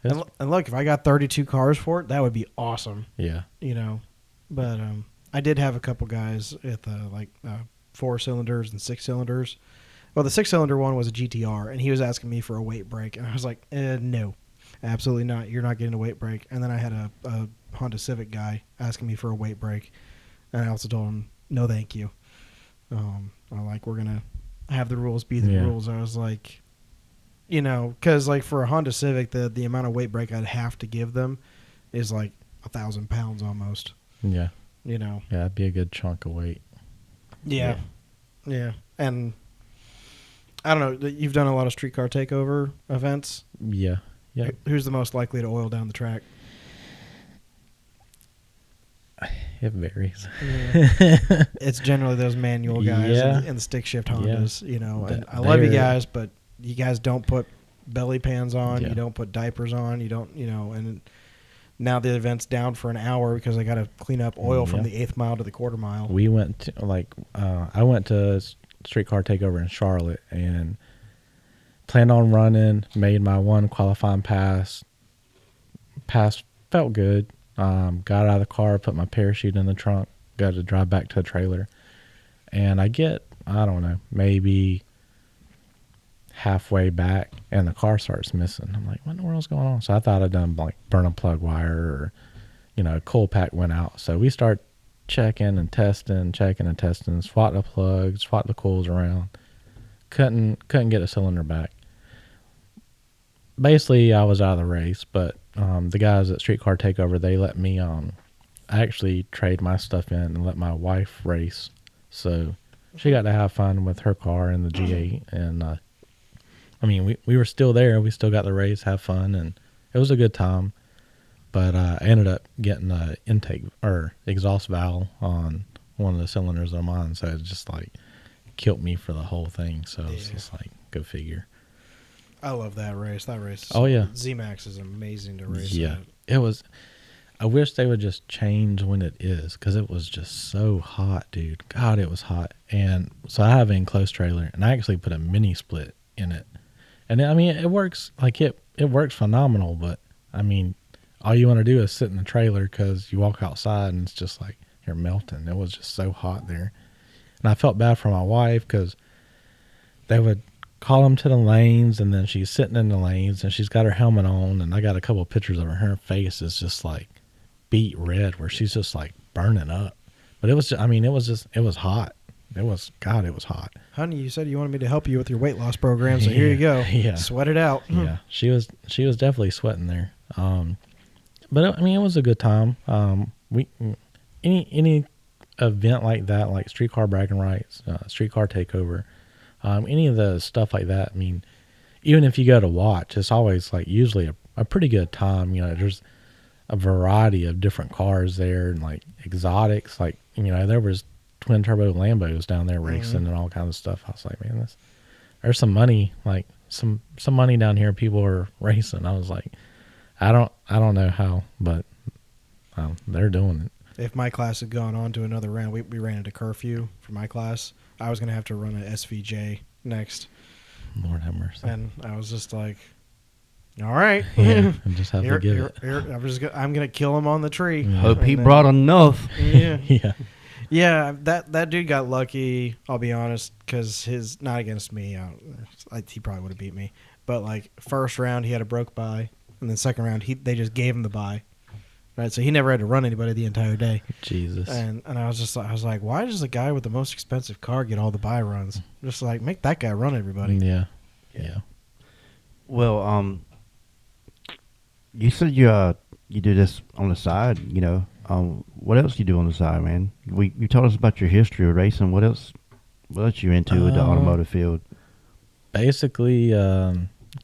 Speaker 1: And look, if I got 32 cars for it, that would be awesome.
Speaker 3: Yeah.
Speaker 1: But I did have a couple guys with 4 cylinders and 6 cylinders. Well, the 6-cylinder one was a GTR, and he was asking me for a weight break, and I was like, no, absolutely not. You're not getting a weight break. And then I had a Honda Civic guy asking me for a weight break, and I also told him, no, thank you. We're gonna have the rules be the rules. I was like, because like for a Honda Civic, the amount of weight break I'd have to give them is like 1,000 pounds almost.
Speaker 3: Yeah.
Speaker 1: Yeah,
Speaker 3: it'd be a good chunk of weight.
Speaker 1: Yeah. And I don't know. You've done a lot of streetcar takeover events.
Speaker 3: Yeah.
Speaker 1: Who's the most likely to oil down the track?
Speaker 3: It varies.
Speaker 1: Yeah. It's generally those manual guys and the stick shift Hondas. And I love you guys, but you guys don't put belly pans on. You don't put diapers on. You don't. And now the event's down for an hour because I got to clean up oil from the 8th mile to the quarter mile.
Speaker 3: We went to I went to streetcar takeover in Charlotte and planned on running. Made my one qualifying pass. Felt good. Got out of the car, put my parachute in the trunk, got to drive back to the trailer. And I get, I don't know, maybe halfway back and the car starts missing. I'm like, what in the world's going on? So I thought I'd done like burn a plug wire or, coil pack went out. So we start checking and testing, swap the plugs, swap the coils around. Couldn't get a cylinder back. basically I was out of the race, but the guys at Streetcar Takeover, they let me I actually trade my stuff in and let my wife race. So she got to have fun with her car and the G8. And I mean, we were still there. We still got the race, have fun, and it was a good time. But I ended up getting an intake or exhaust valve on one of the cylinders of mine. So it just like killed me for the whole thing. So it's just like, go figure.
Speaker 1: I love that race. That race.
Speaker 3: Oh, yeah.
Speaker 1: Z-Max is amazing to race.
Speaker 3: Yeah.
Speaker 1: At.
Speaker 3: It was. I wish they would just change when it is, because it was just so hot, dude. God, it was hot. And so I have an enclosed trailer, and I actually put a mini split in it. And I mean, it works like it works phenomenal, but I mean, all you want to do is sit in the trailer because you walk outside and it's just like you're melting. It was just so hot there. And I felt bad for my wife because they would call them to the lanes, and then she's sitting in the lanes and she's got her helmet on, and I got a couple of pictures of her. Her face is just like beet red where she's just like burning up. But it was just, I mean, it was hot. It was hot.
Speaker 1: Honey, you said you wanted me to help you with your weight loss program, so here you go.
Speaker 3: Yeah.
Speaker 1: Sweat it out.
Speaker 3: Yeah. She was definitely sweating there. But I mean, it was a good time. Any event like that, like streetcar bragging rights, streetcar takeover, any of the stuff like that. I mean, even if you go to watch, it's always like usually a pretty good time. You know, there's a variety of different cars there and like exotics. Like, you know, there was twin turbo Lambos down there racing and all kinds of stuff. I was like, man, there's some money, like some money down here. People are racing. I was like, I don't know how, but they're doing it.
Speaker 1: If my class had gone on to another round, we ran into curfew for my class. I was going to have to run an SVJ next.
Speaker 3: Lord have mercy.
Speaker 1: And I was just like, all right.
Speaker 3: Yeah, I just have to give it.
Speaker 1: I'm going to kill him on the tree.
Speaker 3: Yeah.
Speaker 2: Hope he brought enough.
Speaker 1: Yeah.
Speaker 3: Yeah.
Speaker 1: Yeah, that dude got lucky, I'll be honest, because not against me, he probably would have beat me. But like first round, he had a broke bye. And then second round, they just gave him the bye. Right, so he never had to run anybody the entire day.
Speaker 3: Jesus.
Speaker 1: And I was like, why does the guy with the most expensive car get all the bye runs? Just like, make that guy run everybody.
Speaker 3: Yeah. Yeah.
Speaker 2: Well, you said you do this on the side, you know. What else you do on the side, man? You told us about your history of racing. What else you into with the automotive field?
Speaker 3: Basically,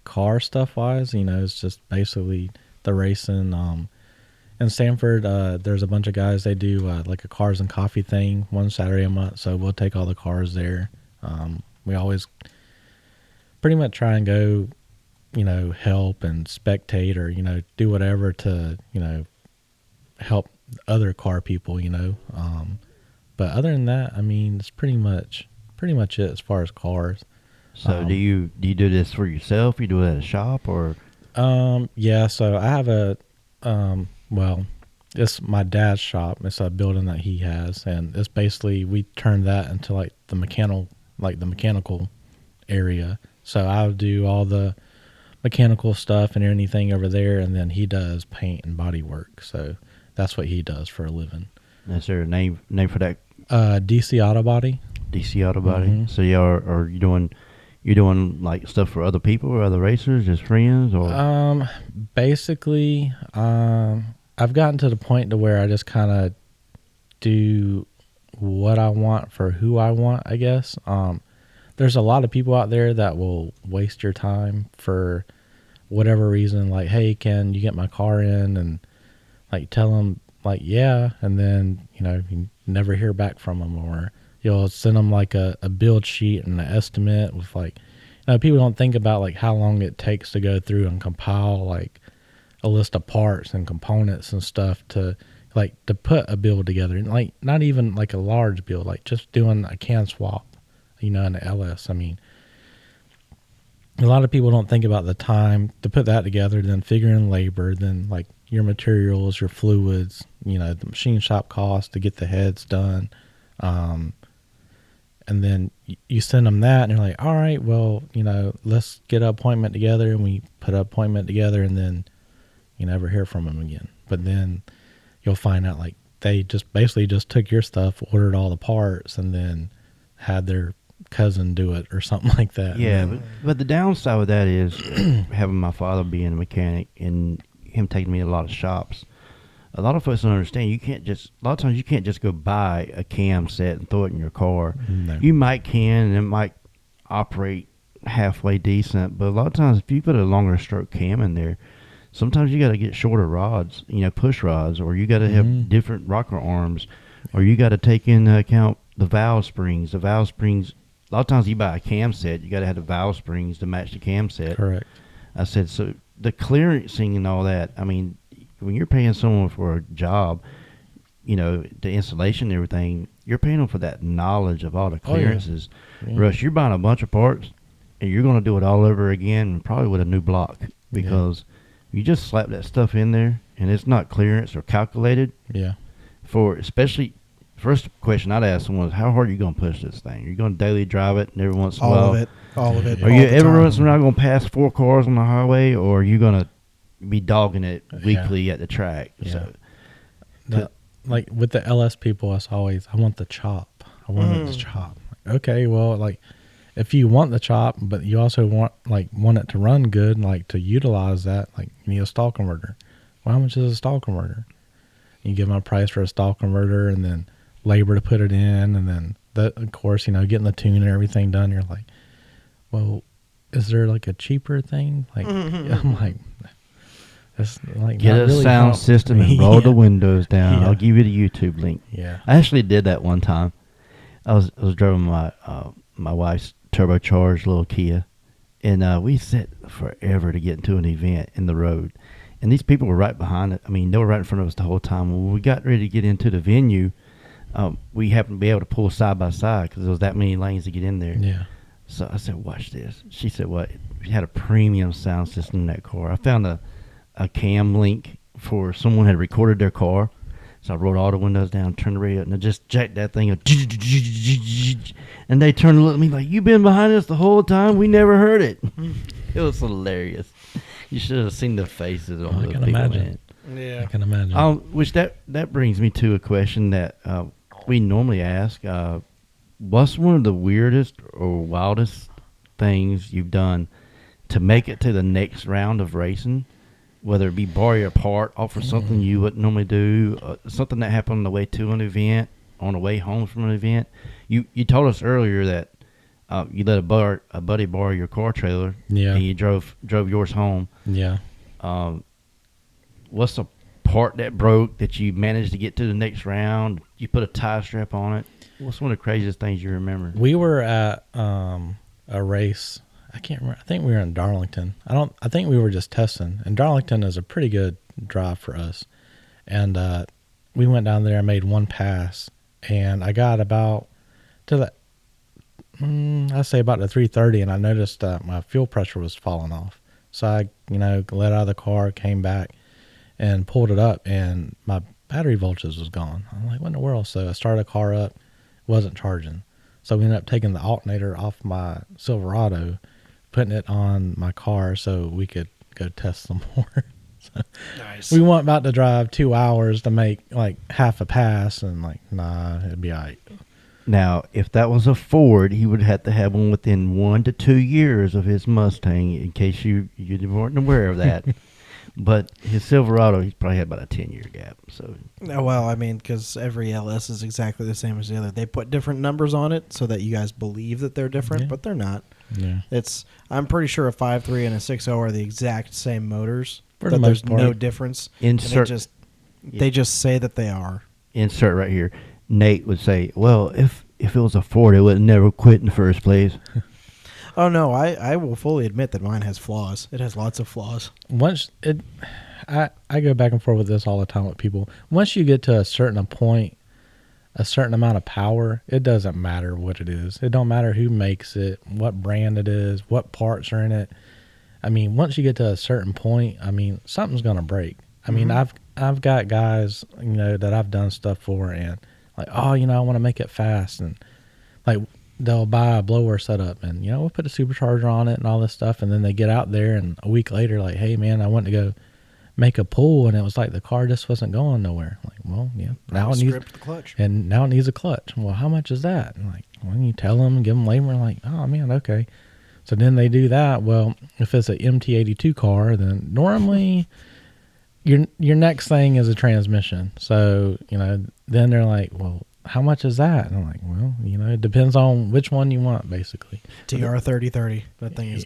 Speaker 3: car stuff wise, you know, it's just basically the racing. In Sanford, there's a bunch of guys. They do like a cars and coffee thing one Saturday a month. So we'll take all the cars there. We always pretty much try and go, you know, help and spectate or, you know, do whatever to, you know, help other car people, you know. But other than that, I mean, it's pretty much it as far as cars.
Speaker 2: So do you do this for yourself? You do it at a shop or?
Speaker 3: Yeah. So I have well, it's my dad's shop. It's a building that he has, and it's basically we turned that into like the mechanical area. So I'll do all the mechanical stuff and anything over there, and then he does paint and body work. So that's what he does for a living.
Speaker 2: Is there a name for that?
Speaker 3: DC Auto Body.
Speaker 2: DC Auto Body.
Speaker 3: Mm-hmm.
Speaker 2: So are you doing like stuff for other people or other racers, just friends, or?
Speaker 3: Basically, I've gotten to the point to where I just kind of do what I want for who I want, I guess. There's a lot of people out there that will waste your time for whatever reason. Like, hey, can you get my car in? And like tell them like, yeah. And then, you know, you never hear back from them, or you'll send them like a build sheet and an estimate with like, you know, people don't think about like how long it takes to go through and compile like a list of parts and components and stuff to put a build together. And like not even like a large build, like just doing a can swap, you know, in the LS. I mean, a lot of people don't think about the time to put that together, then figuring labor, then like your materials, your fluids, you know, the machine shop cost to get the heads done. And then you send them that and you're like, all right, well, you know, let's get an appointment together. And we put an appointment together, and then you never hear from them again. But then you'll find out like they just basically just took your stuff, ordered all the parts, and then had their cousin do it or something like that.
Speaker 2: Yeah, but the downside with that is having my father being a mechanic and him taking me to a lot of shops. A lot of folks don't understand. A lot of times you can't just go buy a cam set and throw it in your car.
Speaker 3: No.
Speaker 2: You might can, and it might operate halfway decent, but a lot of times if you put a longer stroke cam in there, sometimes you got to get shorter rods, push rods, or you got to have different rocker arms, or you got to take into account the valve springs. A lot of times you buy a cam set, you got to have the valve springs to match the cam set.
Speaker 3: Correct.
Speaker 2: I said, so the clearancing and all that, I mean, when you're paying someone for a job, the installation and everything, you're paying them for that knowledge of all the clearances. Russ, you're buying a bunch of parts, and you're going to do it all over again, probably with a new block, because you just slap that stuff in there, and it's not clearance or calculated.
Speaker 3: Yeah.
Speaker 2: Especially, first question I'd ask someone is, how hard are you going to push this thing? Are you going to daily drive it, and every once in a while?
Speaker 1: All of it.
Speaker 2: Are you every once in a while going to pass 4 cars on the highway, or are you going to be dogging it weekly at the track?
Speaker 3: Yeah.
Speaker 2: So,
Speaker 3: like with the LS people, it's always, I want the chop. I want it to chop. Like, okay, well, like if you want the chop, but you also want it to run good, like to utilize that, like you need a stall converter. Well, how much is a stall converter? You give them a price for a stall converter, and then labor to put it in, and then of course, getting the tune and everything done. You're like, well, is there like a cheaper thing? Like, I'm like, that's like
Speaker 2: get a
Speaker 3: really
Speaker 2: sound system and roll the windows down.
Speaker 3: Yeah.
Speaker 2: I'll give you the YouTube link.
Speaker 3: Yeah,
Speaker 2: I actually did that one time. I was driving my wife's turbocharged little Kia, and we sat forever to get into an event in the road, and these people were right behind it. I mean, they were right in front of us the whole time. When we got ready to get into the venue, we happened to be able to pull side by side because there was that many lanes to get in there.
Speaker 3: yeah.
Speaker 2: So I said, watch this. She said, what? We had a premium sound system in that car. I found a cam link for someone had recorded their car. So I rolled all the windows down, turned the radio up, and I just jacked that thing up. And they turned and looked at me like, you been behind us the whole time? We never heard it. It was hilarious. You should have seen the faces on the people.
Speaker 3: Imagine.
Speaker 1: Yeah.
Speaker 3: I can imagine.
Speaker 2: Which that brings me to a question that we normally ask. What's one of the weirdest or wildest things you've done to make it to the next round of racing? Whether it be borrow your part, offer something you wouldn't normally do, something that happened on the way to an event, on the way home from an event. You told us earlier that you let a buddy borrow your car trailer, and you drove yours home.
Speaker 3: Yeah.
Speaker 2: What's the part that broke that you managed to get to the next round? You put a tie strap on it. What's one of the craziest things you remember?
Speaker 3: We were at a race. I can't remember. I think we were in Darlington. I think we were just testing. And Darlington is a pretty good drive for us. And we went down there and made one pass. And I got about to the, I'd say about the 330, and I noticed that my fuel pressure was falling off. So I, let out of the car, came back, and pulled it up, and my battery voltage was gone. I'm like, what in the world? So I started the car up, wasn't charging. So we ended up taking the alternator off my Silverado, putting it on my car so we could go test some more. So
Speaker 1: Nice.
Speaker 3: we weren't about to drive 2 hours to make like half a pass, and like, nah, it'd be all right.
Speaker 2: Now, if that was a Ford, he would have to have one within 1 to 2 years of his Mustang, in case you weren't aware of that. But his Silverado, he's probably had about a 10-year gap. So,
Speaker 1: Well, I mean, because every LS is exactly the same as the other. They put different numbers on it so that you guys believe that they're different, but they're not.
Speaker 3: Yeah.
Speaker 1: I'm pretty sure a 5.3 and a 6.0 are the exact same motors.
Speaker 3: For the
Speaker 1: but
Speaker 3: most
Speaker 1: there's
Speaker 3: part.
Speaker 1: no difference.
Speaker 2: insert
Speaker 1: They just say that they are.
Speaker 2: insert right here. Nate would say, well, if it was a Ford, it would never quit in the first place.
Speaker 1: Oh, no, I will fully admit that mine has flaws. It has lots of flaws.
Speaker 3: I go back and forth with this all the time with people. Once you get to a certain point, a certain amount of power, it doesn't matter what it is. It don't matter who makes it, what brand it is, what parts are in it. I mean, once you get to a certain point, I mean, something's going to break. I mean, I've got guys, that I've done stuff for, and like, oh, I want to make it fast, and like they'll buy a blower setup, and we'll put a supercharger on it and all this stuff, and then they get out there, and a week later, like, hey man, I went to go make a pull, and it was like the car just wasn't going nowhere. Like, well, yeah, now it needs
Speaker 1: the clutch.
Speaker 3: and now it needs a clutch. Well, how much is that? And like, when you tell them, give them labor, like, oh man, okay. So then they do that. Well, if it's an MT82 car, then normally your next thing is a transmission. So, then they're like, well, how much is that? And I'm like, well, it depends on which one you want, basically.
Speaker 1: TR3030. That thing is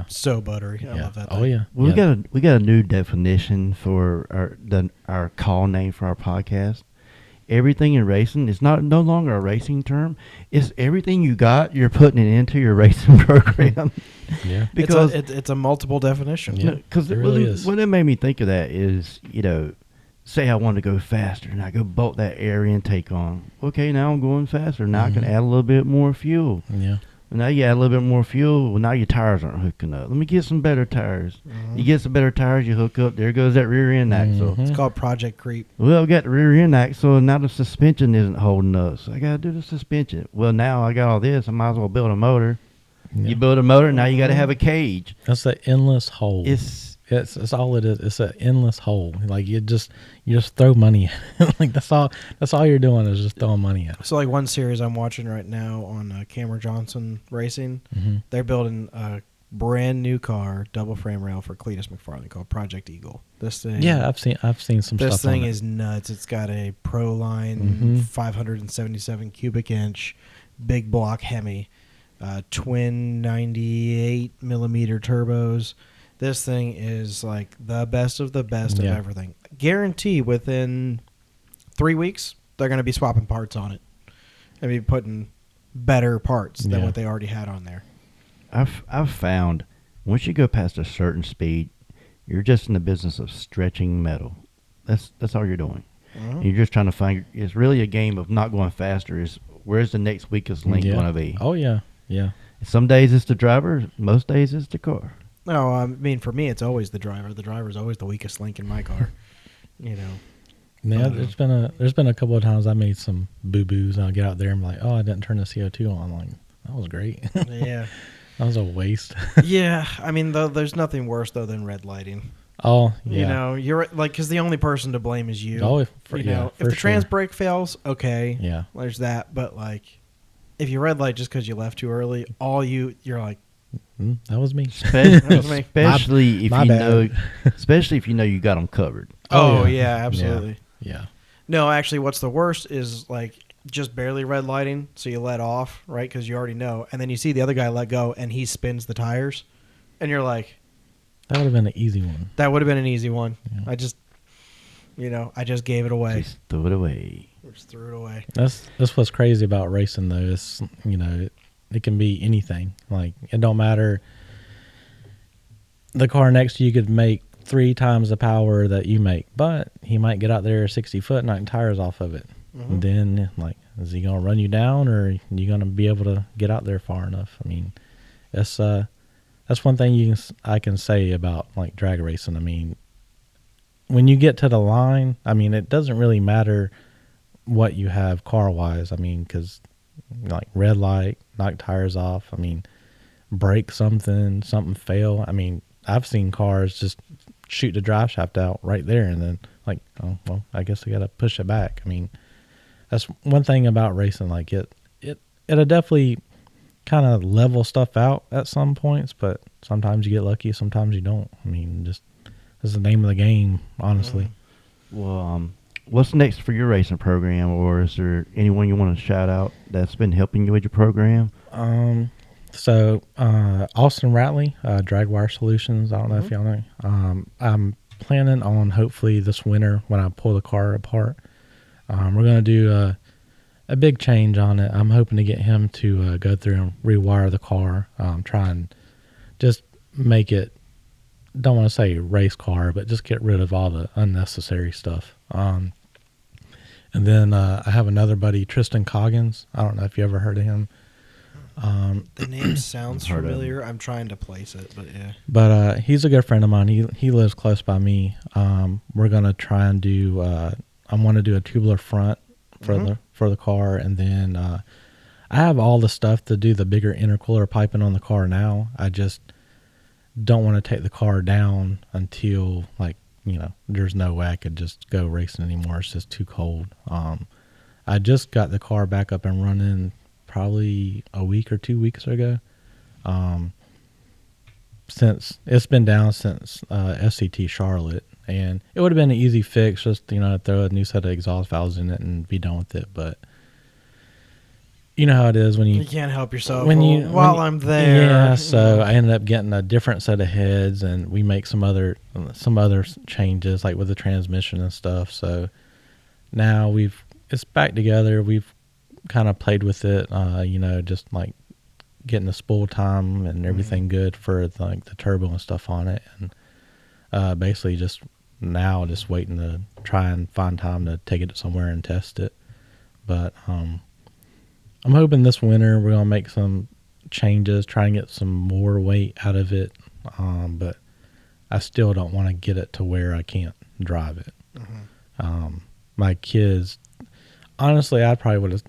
Speaker 1: so buttery. I love that thing.
Speaker 3: Oh, yeah.
Speaker 2: Well, we got a new definition for our call name for our podcast. Everything in racing is no longer a racing term. It's everything you got, you're putting it into your racing program.
Speaker 3: Yeah.
Speaker 1: Because it's a multiple definition.
Speaker 3: Yeah.
Speaker 2: Because
Speaker 3: it really is.
Speaker 2: What it made me think of that is, say I want to go faster and I go bolt that air intake on. Okay, now I'm going faster. Now I can add a little bit more fuel.
Speaker 3: Yeah.
Speaker 2: Now you add a little bit more fuel. Well, now your tires aren't hooking up. Let me get some better tires. You get some better tires, you hook up. There goes that rear end axle.
Speaker 1: It's called Project Creep.
Speaker 2: Well, I got the rear end axle, and now the suspension isn't holding up. So I got to do the suspension. Well, now I got all this. I might as well build a motor.
Speaker 3: Yeah.
Speaker 2: You build a motor, now you got to have a cage.
Speaker 3: That's an endless hole.
Speaker 2: It's
Speaker 3: all it is. It's an endless hole. Like you just throw money at it. Like that's all you're doing is just throwing money at it.
Speaker 1: So like one series I'm watching right now on Cameron Johnson Racing, they're building a brand new car, double frame rail for Cletus McFarlane called Project Eagle. This thing,
Speaker 3: Yeah, I've seen some stuff.
Speaker 1: This thing
Speaker 3: on
Speaker 1: is nuts. It's got a Proline 577 cubic inch, big block Hemi, twin 98 millimeter turbos. This thing is like the best of the best of everything. Guarantee within 3 weeks, they're going to be swapping parts on it and be putting better parts than what they already had on there.
Speaker 2: I've found once you go past a certain speed, you're just in the business of stretching metal. That's all you're doing. You're just trying to find. It's really a game of not going faster. Is where's the next weakest link going to be?
Speaker 3: Oh yeah, yeah.
Speaker 2: Some days it's the driver. Most days it's the car.
Speaker 1: No, I mean for me it's always the driver. The driver's always the weakest link in my car. Yeah,
Speaker 3: there's been a couple of times I made some boo boos. I'll get out there and be like, oh, I didn't turn the CO2 on. I'm like, that was great.
Speaker 1: Yeah.
Speaker 3: That was a waste.
Speaker 1: Yeah, I mean, there's nothing worse though than red lighting.
Speaker 3: Oh, yeah.
Speaker 1: You're like, because the only person to blame is you.
Speaker 3: Oh,
Speaker 1: if the trans brake fails, okay,
Speaker 3: yeah,
Speaker 1: there's that. But like, if you red light just because you left too early, you're like,
Speaker 3: that was me.
Speaker 2: Especially if you know you got them covered.
Speaker 1: Oh yeah, absolutely.
Speaker 3: Yeah.
Speaker 1: No, actually, what's the worst is like just barely red lighting, so you let off, right? Because you already know, and then you see the other guy let go, and he spins the tires, and you're like,
Speaker 3: that would have been an easy one.
Speaker 1: That would have been an easy one.
Speaker 3: Yeah.
Speaker 1: I just gave it away.
Speaker 2: Just threw it away.
Speaker 1: Just threw it away.
Speaker 3: That's what's crazy about racing, though. It's it can be anything. Like it don't matter. The car next to you could make 3 times the power that you make, but he might get out there 60 foot, knocking tires off of it. And then, like, is he gonna run you down, or are you gonna be able to get out there far enough? I mean, that's one thing I can say about like drag racing. I mean, when you get to the line, I mean, it doesn't really matter what you have car wise. I mean, because like red light, knock tires off. I mean, break something fail. I mean, I've seen cars just shoot the drive shaft out right there, and then like, oh well, I guess I gotta push it back. I mean, that's one thing about racing. Like it'll definitely kind of level stuff out at some points, but sometimes you get lucky, sometimes you don't. I mean, just that's the name of the game, honestly.
Speaker 2: Well, what's next for your racing program, or is there anyone you want to shout out that's been helping you with your program?
Speaker 3: So Austin Ratley, Dragwire Solutions. I don't know if y'all know. I'm planning on hopefully this winter when I pull the car apart. We're going to do a big change on it. I'm hoping to get him to go through and rewire the car, try and just make it, don't want to say race car, but just get rid of all the unnecessary stuff. And then I have another buddy, Tristan Coggins. I don't know if you ever heard of him.
Speaker 1: The name sounds familiar. I'm trying to place it, but yeah.
Speaker 3: But he's a good friend of mine. He lives close by me. We're going to try and do... I want to do a tubular front for the car, and then I have all the stuff to do the bigger intercooler piping on the car now. I just don't want to take the car down until there's no way I could just go racing anymore. It's just too cold. I just got the car back up and running probably a week or 2 weeks ago. Since it's been down since SCT Charlotte, and it would have been an easy fix, just throw a new set of exhaust valves in it and be done with it. But you know how it is when you
Speaker 1: can't help yourself. I'm there.
Speaker 3: Yeah, so I ended up getting a different set of heads, and we make some other changes, like with the transmission and stuff. So now it's back together. We've kind of played with it, just like getting the spool time and everything good for like the turbo and stuff on it, and basically just waiting to try and find time to take it somewhere and test it. But I'm hoping this winter we're gonna make some changes, try and get some more weight out of it, but I still don't want to get it to where I can't drive it. My kids, honestly, I probably would have.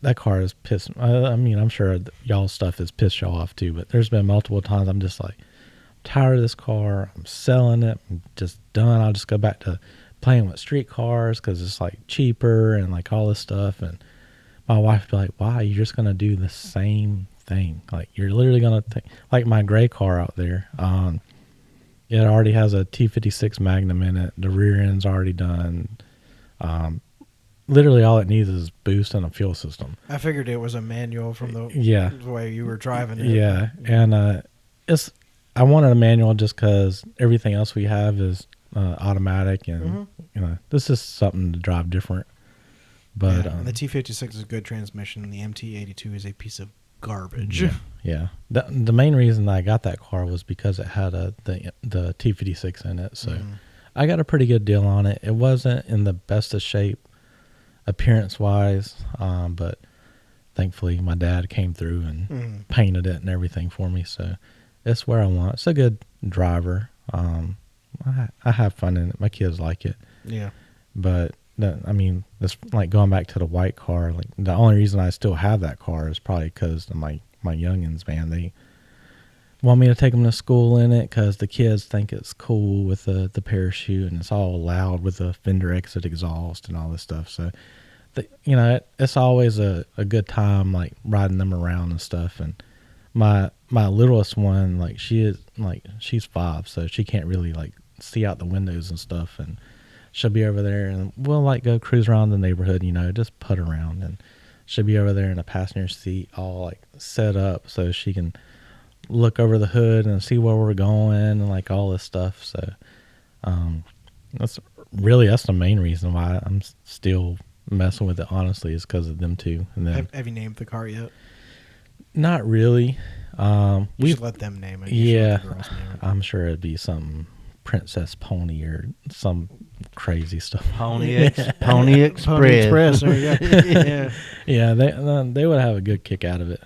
Speaker 3: That car has pissed. I'm sure y'all's stuff has pissed y'all off too. But there's been multiple times I'm just like, I'm tired of this car. I'm selling it. I'm just done. I'll just go back to playing with street cars because it's like cheaper and like all this stuff. And my wife would be like, "Why? You're just gonna do the same thing. Like you're literally gonna like my gray car out there. It already has a T56 Magnum in it. The rear end's already done. Literally all it needs is boost and a fuel system."
Speaker 1: I figured it was a manual from the way you were driving it.
Speaker 3: Yeah, and I wanted a manual just because everything else we have is automatic, and this is something to drive different. But
Speaker 1: and the T56 is a good transmission, and the MT82 is a piece of garbage.
Speaker 3: Yeah. The main reason I got that car was because it had the T56 in it, so I got a pretty good deal on it. It wasn't in the best of shape appearance wise, but thankfully my dad came through and painted it and everything for me, so it's where I want. It's a good driver. I have fun in it. My kids like it.
Speaker 1: Yeah.
Speaker 3: But it's like going back to the white car. Like the only reason I still have that car is probably because of my youngins, man. They want me to take them to school in it because the kids think it's cool with the parachute, and it's all loud with the fender exit exhaust and all this stuff. So, it's always a good time, like riding them around and stuff. And my littlest one, like she's 5, so she can't really like see out the windows and stuff. And she'll be over there, and we'll like go cruise around the neighborhood, just put around, and she'll be over there in a passenger seat, all like set up so she can look over the hood and see where we're going and like all this stuff. So that's the main reason why I'm still messing with it, honestly, is because of them two. And then
Speaker 1: have you named the car yet?
Speaker 3: Not really.
Speaker 1: We should let them name it.
Speaker 3: Yeah, I'm sure it'd be something Princess Pony or some crazy stuff.
Speaker 2: Pony Express.
Speaker 3: Yeah, they would have a good kick out of it.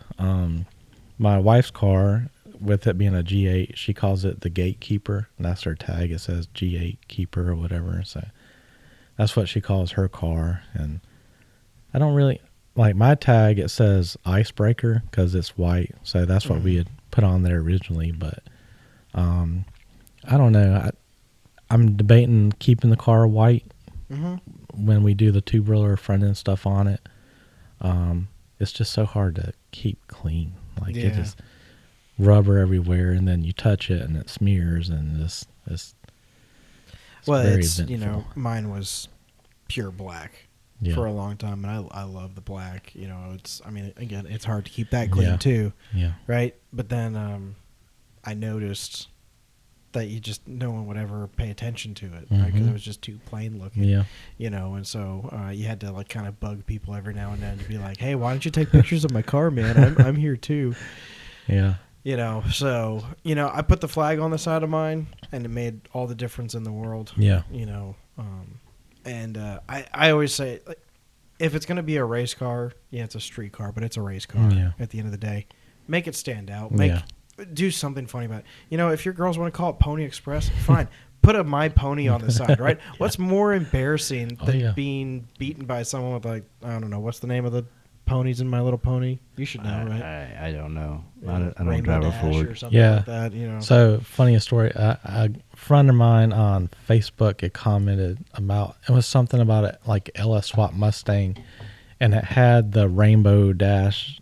Speaker 3: My wife's car, with it being a G8, she calls it the Gatekeeper, and that's her tag. It says G8 Keeper or whatever. So that's what she calls her car. And I don't really like my tag. It says Icebreaker because it's white, so that's what we had put on there originally. But I don't know. I'm debating keeping the car white when we do the tubular front end stuff on it. It's just so hard to keep clean. Like it just rubber everywhere, and then you touch it and it smears, and it's very eventful.
Speaker 1: Mine was pure black for a long time, and I love the black. Again, it's hard to keep that clean too.
Speaker 3: Yeah.
Speaker 1: Right. But then I noticed that no one would ever pay attention to it, right? Because it was just too plain looking.
Speaker 3: Yeah.
Speaker 1: And so you had to like kind of bug people every now and then to be like, "Hey, why don't you take pictures of my car, man? I'm here too."
Speaker 3: Yeah.
Speaker 1: So I put the flag on the side of mine, and it made all the difference in the world.
Speaker 3: Yeah.
Speaker 1: I always say, like, if it's going to be a race car, it's a street car, but it's a race car.
Speaker 3: Yeah.
Speaker 1: At the end of the day, make it stand out. Do something funny about it. If your girls want to call it Pony Express, fine. Put a My Pony on the side, right? What's more embarrassing than being beaten by someone with, like, I don't know, what's the name of the ponies in My Little Pony? You should know, right?
Speaker 2: I don't know.
Speaker 1: Yeah,
Speaker 2: I don't drive a Ford.
Speaker 1: or something like that,
Speaker 3: So, funniest story, a friend of mine on Facebook had commented about, it was something about it, like LS Swap Mustang, and it had the rainbow dash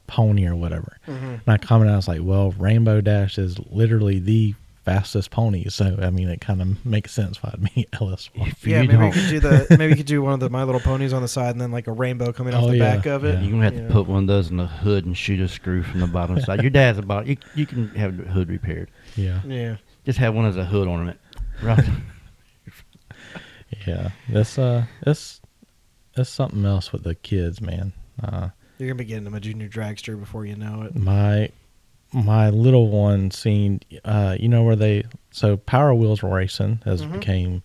Speaker 3: pony or whatever.
Speaker 1: Mm-hmm.
Speaker 3: And I commented, I was like, well, Rainbow Dash is literally the fastest pony. So, I mean, it kind of makes sense why I'd be LS1.
Speaker 1: Yeah, maybe you could do one of the My Little Ponies on the side, and then like a rainbow coming off the back of it.
Speaker 3: Yeah.
Speaker 2: You're gonna have to put one of those in the hood and shoot a screw from the bottom side. Your dad's about you can have the hood repaired.
Speaker 3: Yeah.
Speaker 1: Yeah.
Speaker 2: Just have one as a hood ornament. Right.
Speaker 3: Yeah. That's something else with the kids, man.
Speaker 1: You're gonna be getting them a junior dragster before you know it.
Speaker 3: My little one seen, where so Power Wheels Racing has became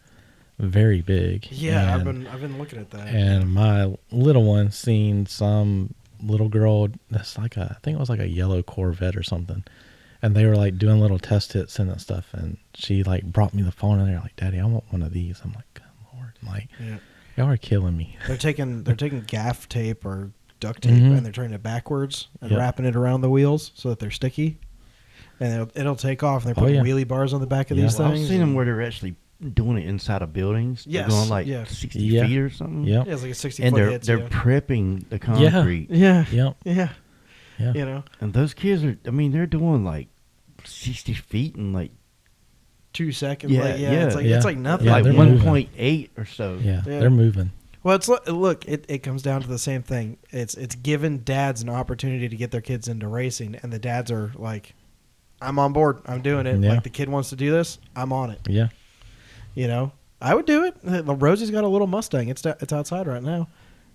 Speaker 3: very big.
Speaker 1: Yeah,
Speaker 3: and,
Speaker 1: I've been looking at that.
Speaker 3: And my little one seen some little girl that's I think it was like a yellow Corvette or something, and they were like doing little test hits and that stuff, and she like brought me the phone and they're like, "Daddy, I want one of these." I'm like, "Good Lord!" I'm like, y'all are killing me.
Speaker 1: They're taking gaff tape or duct tape and they're turning it backwards and wrapping it around the wheels so that they're sticky, and it'll take off. And they're putting wheelie bars on the back of these things.
Speaker 2: I've seen them where they're actually doing it inside of buildings.
Speaker 1: Yes,
Speaker 2: they're going like 60 feet or something.
Speaker 3: Yeah,
Speaker 1: it's like a 60
Speaker 2: and
Speaker 1: foot hit.
Speaker 2: they're prepping the concrete.
Speaker 1: Yeah.
Speaker 3: Yeah.
Speaker 1: You know,
Speaker 2: and those kids are. I mean, they're doing like 60 feet in like
Speaker 1: 2 seconds.
Speaker 2: Yeah,
Speaker 1: It's like nothing.
Speaker 3: Yeah,
Speaker 2: like
Speaker 3: they're
Speaker 2: 1.8 or so.
Speaker 3: Yeah, they're moving.
Speaker 1: Well, it comes down to the same thing. It's given dads an opportunity to get their kids into racing, and the dads are like, "I'm on board. I'm doing it.
Speaker 3: Yeah.
Speaker 1: Like the kid wants to do this. I'm on it."
Speaker 3: Yeah.
Speaker 1: You know, I would do it. Rosie's got a little Mustang. It's outside right now,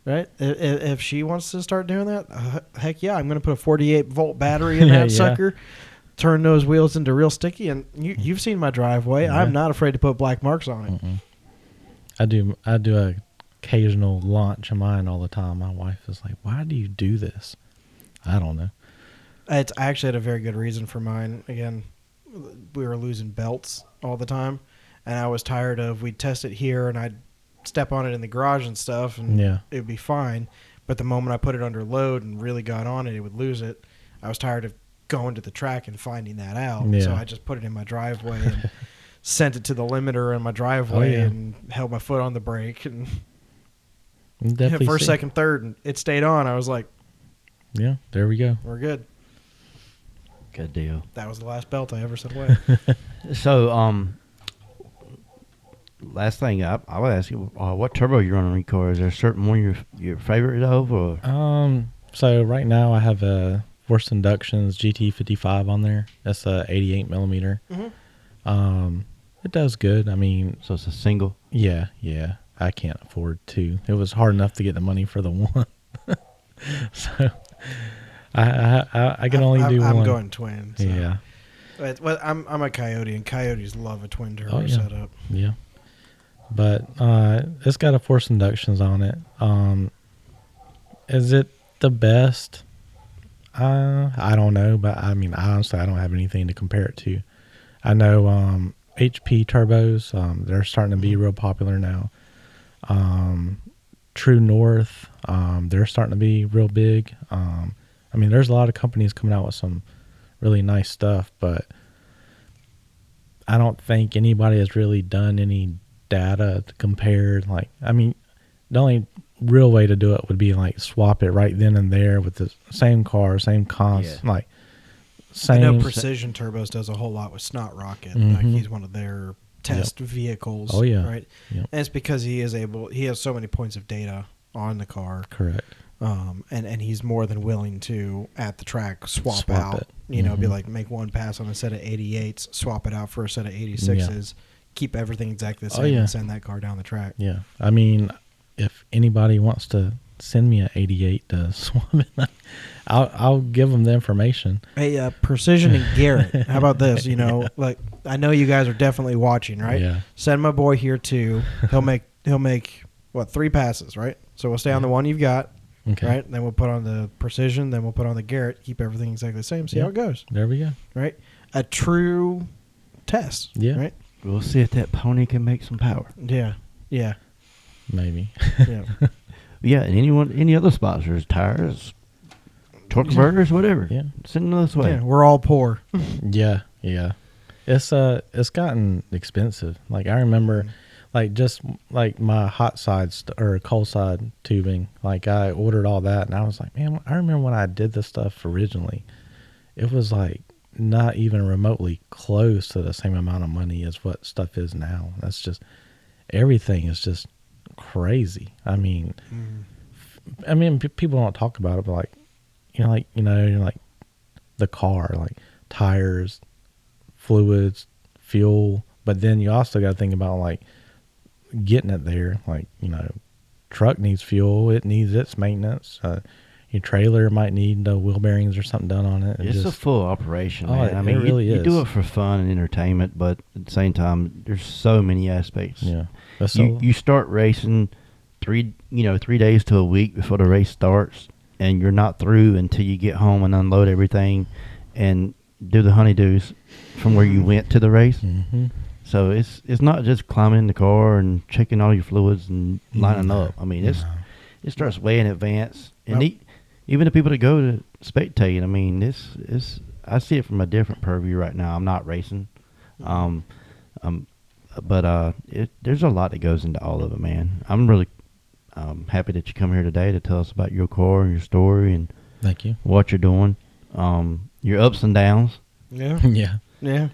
Speaker 1: right? If she wants to start doing that, heck yeah, I'm going to put a 48 volt battery in that sucker. Turn those wheels into real sticky, and you've seen my driveway.
Speaker 3: Yeah.
Speaker 1: I'm not afraid to put black marks on it.
Speaker 3: I do a occasional launch of mine all the time. My wife is like, "Why do you do this?" I don't know.
Speaker 1: I actually had a very good reason for mine. Again, we were losing belts all the time, and I was tired of we'd test it here, and I'd step on it in the garage and stuff, and it would be fine. But the moment I put it under load and really got on it, it would lose it. I was tired of going to the track and finding that out.
Speaker 3: Yeah.
Speaker 1: So I just put it in my driveway and sent it to the limiter in my driveway and held my foot on the brake and first, second, third, and it stayed on. I was like,
Speaker 3: yeah, there we go.
Speaker 1: We're good.
Speaker 2: Good deal.
Speaker 1: That was the last belt I ever sent away.
Speaker 2: So, last thing I would ask you, what turbo you run on your car? Is there a certain one your favorite of, or?
Speaker 3: So right now I have a Forced Inductions GT55 on there. That's a 88 millimeter. It does good. I mean,
Speaker 2: So it's a single.
Speaker 3: yeah. I can't afford two. It was hard enough to get the money for the one. So I can only do one.
Speaker 1: I'm going twin. So.
Speaker 3: Yeah.
Speaker 1: But I'm a Coyote, and Coyotes love a twin turbo setup.
Speaker 3: Yeah. But it's got a Forced Inductions on it. Is it the best? I don't know, but I mean, honestly, I don't have anything to compare it to. I know HP turbos, they're starting to be real popular now. True North, they're starting to be real big. I mean, there's a lot of companies coming out with some really nice stuff, but I don't think anybody has really done any data to compare. Like, I mean, the only real way to do it would be like swap it right then and there with the same car, same cons, like same.
Speaker 1: I know Precision Turbos does a whole lot with Snot Rocket. Like he's one of their test vehicles.
Speaker 3: Oh yeah,
Speaker 1: right.
Speaker 3: Yep.
Speaker 1: And it's because he has so many points of data on the car.
Speaker 3: Correct.
Speaker 1: And he's more than willing to at the track swap out.
Speaker 3: it.
Speaker 1: You know, be like make one pass on a set of 88s, swap it out for a set of 86s, keep everything exactly the same, and send that car down the track.
Speaker 3: Yeah, I mean, if anybody wants to send me an 88 to swap it, I'll give them the information.
Speaker 1: Hey, Precision and Garrett, how about this? You know, like I know you guys are definitely watching, right?
Speaker 3: Yeah.
Speaker 1: Send my boy here too. He'll make what 3 passes, right? So we'll stay on the one you've got.
Speaker 3: Okay.
Speaker 1: Right, then we'll put on the Precision, then we'll put on the Garrett, keep everything exactly the same, see how it goes.
Speaker 3: There we go.
Speaker 1: Right, a true test.
Speaker 3: Yeah.
Speaker 1: Right.
Speaker 2: We'll see if that pony can make some power.
Speaker 1: Yeah.
Speaker 3: Maybe.
Speaker 1: Yeah.
Speaker 2: Yeah, and any other sponsors, tires, torque converters, whatever.
Speaker 3: Yeah.
Speaker 2: Send them this way.
Speaker 1: Yeah, we're all poor.
Speaker 3: Yeah. It's gotten expensive. Like I remember, like just like my hot side or cold side tubing. Like I ordered all that, and I was like, man, I remember when I did this stuff originally, it was like not even remotely close to the same amount of money as what stuff is now. That's just everything is just crazy. I mean, people don't talk about it, but like, like the car, like tires, fluids, fuel, but then you also got to think about like getting it there. Like, truck needs fuel, it needs its maintenance. Your trailer might need wheel bearings or something done on it.
Speaker 2: It's a full operation,
Speaker 3: Oh,
Speaker 2: man. I mean,
Speaker 3: it really
Speaker 2: you
Speaker 3: is.
Speaker 2: do it for fun and entertainment, but at the same time, there's so many aspects.
Speaker 3: Yeah.
Speaker 2: You start racing 3 days to a week before the race starts, and you're not through until you get home and unload everything and do the honeydews from where you went to the race.
Speaker 3: Mm-hmm.
Speaker 2: So it's not just climbing in the car and checking all your fluids and lining up. I mean, it starts way in advance. And even the people that go to spectate, I mean, I see it from a different purview right now. I'm not racing. But there's a lot that goes into all of it, man. I'm really happy that you come here today to tell us about your car and your story and
Speaker 3: thank you.
Speaker 2: What you're doing, your ups and downs.
Speaker 1: Yeah.
Speaker 3: Yeah.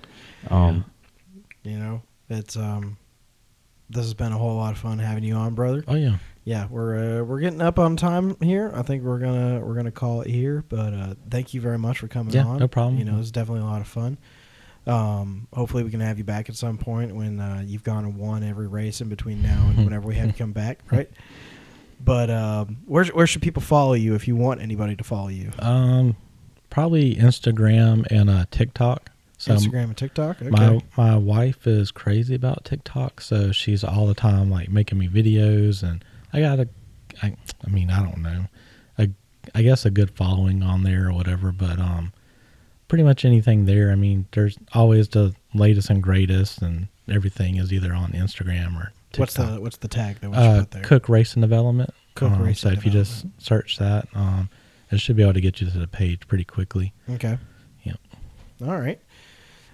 Speaker 1: It's this has been a whole lot of fun having you on, brother.
Speaker 3: Oh yeah.
Speaker 1: Yeah, we're getting up on time here. I think we're gonna call it here. But thank you very much for coming on.
Speaker 3: No problem.
Speaker 1: It's definitely a lot of fun. Hopefully we can have you back at some point when you've gone and won every race in between now and whenever we have you come back, right? But where should people follow you if you want anybody to follow you?
Speaker 3: Probably Instagram and TikTok. So
Speaker 1: Instagram and TikTok. Okay.
Speaker 3: My wife is crazy about TikTok, so she's all the time like making me videos, and I don't know, I guess a good following on there or whatever, but pretty much anything there. I mean, there's always the latest and greatest, and everything is either on Instagram or TikTok.
Speaker 1: What's the tag that we should put there?
Speaker 3: Cook Racing Development.
Speaker 1: Cook Racing
Speaker 3: So if you just search that, it should be able to get you to the page pretty quickly.
Speaker 1: Okay.
Speaker 3: Yep.
Speaker 1: All right.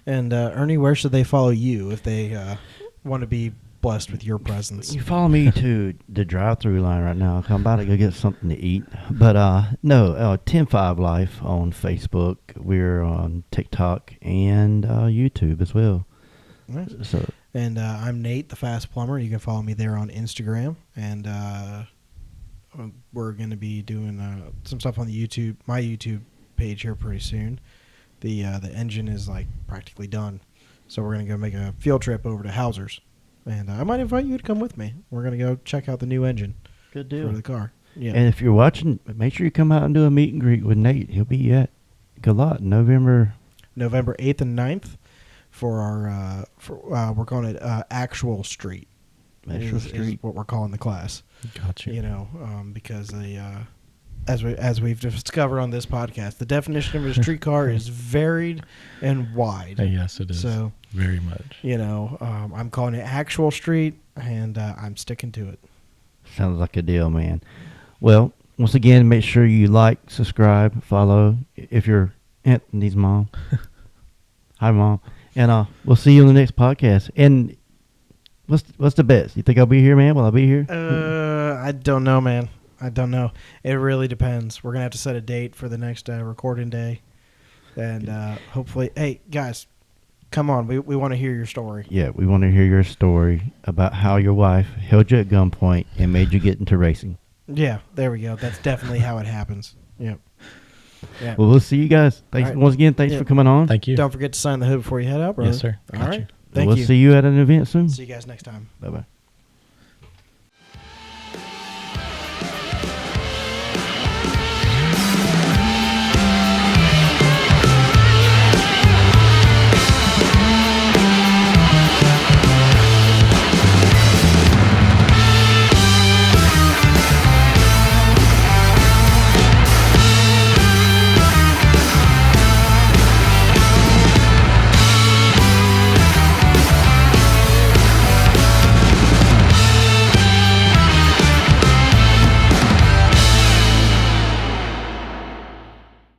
Speaker 1: And Ernie, where should they follow you if they want to be blessed with your presence?
Speaker 2: You follow me to the drive-through line right now. I'm about to go get something to eat. But 10-5 Life on Facebook. We're on TikTok and YouTube as well.
Speaker 1: Nice.
Speaker 2: So,
Speaker 1: and I'm Nate, the Fast Plumber. You can follow me there on Instagram. And we're going to be doing some stuff on the my YouTube page here pretty soon. The engine is like practically done, so we're gonna go make a field trip over to Hauser's, and I might invite you to come with me. We're gonna go check out the new engine.
Speaker 2: Good deal
Speaker 1: For the car. Yeah.
Speaker 2: And if you're watching, make sure you come out and do a meet and greet with Nate. He'll be at Galot November
Speaker 1: 8th and 9th for our we're calling it Actual Street.
Speaker 2: Actual Street.
Speaker 1: Is what we're calling the class.
Speaker 3: Gotcha.
Speaker 1: Because as we've discovered on this podcast, the definition of a street car is varied and wide.
Speaker 3: Yes, it is.
Speaker 1: So
Speaker 3: very much.
Speaker 1: I'm calling it Actual Street, and I'm sticking to it.
Speaker 2: Sounds like a deal, man. Well, once again, make sure you like, subscribe, follow. If you're Anthony's mom, hi mom, and we'll see you on the next podcast. And what's the best? You think I'll be here, man? Will I be here?
Speaker 1: I don't know, man. I don't know. It really depends. We're going to have to set a date for the next recording day. And hopefully, hey, guys, come on. We want to hear your story.
Speaker 2: Yeah, we want to hear your story about how your wife held you at gunpoint and made you get into racing.
Speaker 1: Yeah, there we go. That's definitely how it happens. Yep. Yeah.
Speaker 2: Well, we'll see you guys. Thanks once again. Thanks for coming on.
Speaker 3: Thank you.
Speaker 1: Don't forget to sign the hood before you head out, brother.
Speaker 3: Yes, sir.
Speaker 1: All
Speaker 3: Got
Speaker 1: right.
Speaker 3: you.
Speaker 1: Thank
Speaker 2: we'll
Speaker 1: you.
Speaker 2: See you at an event soon.
Speaker 1: See you guys next time.
Speaker 2: Bye-bye.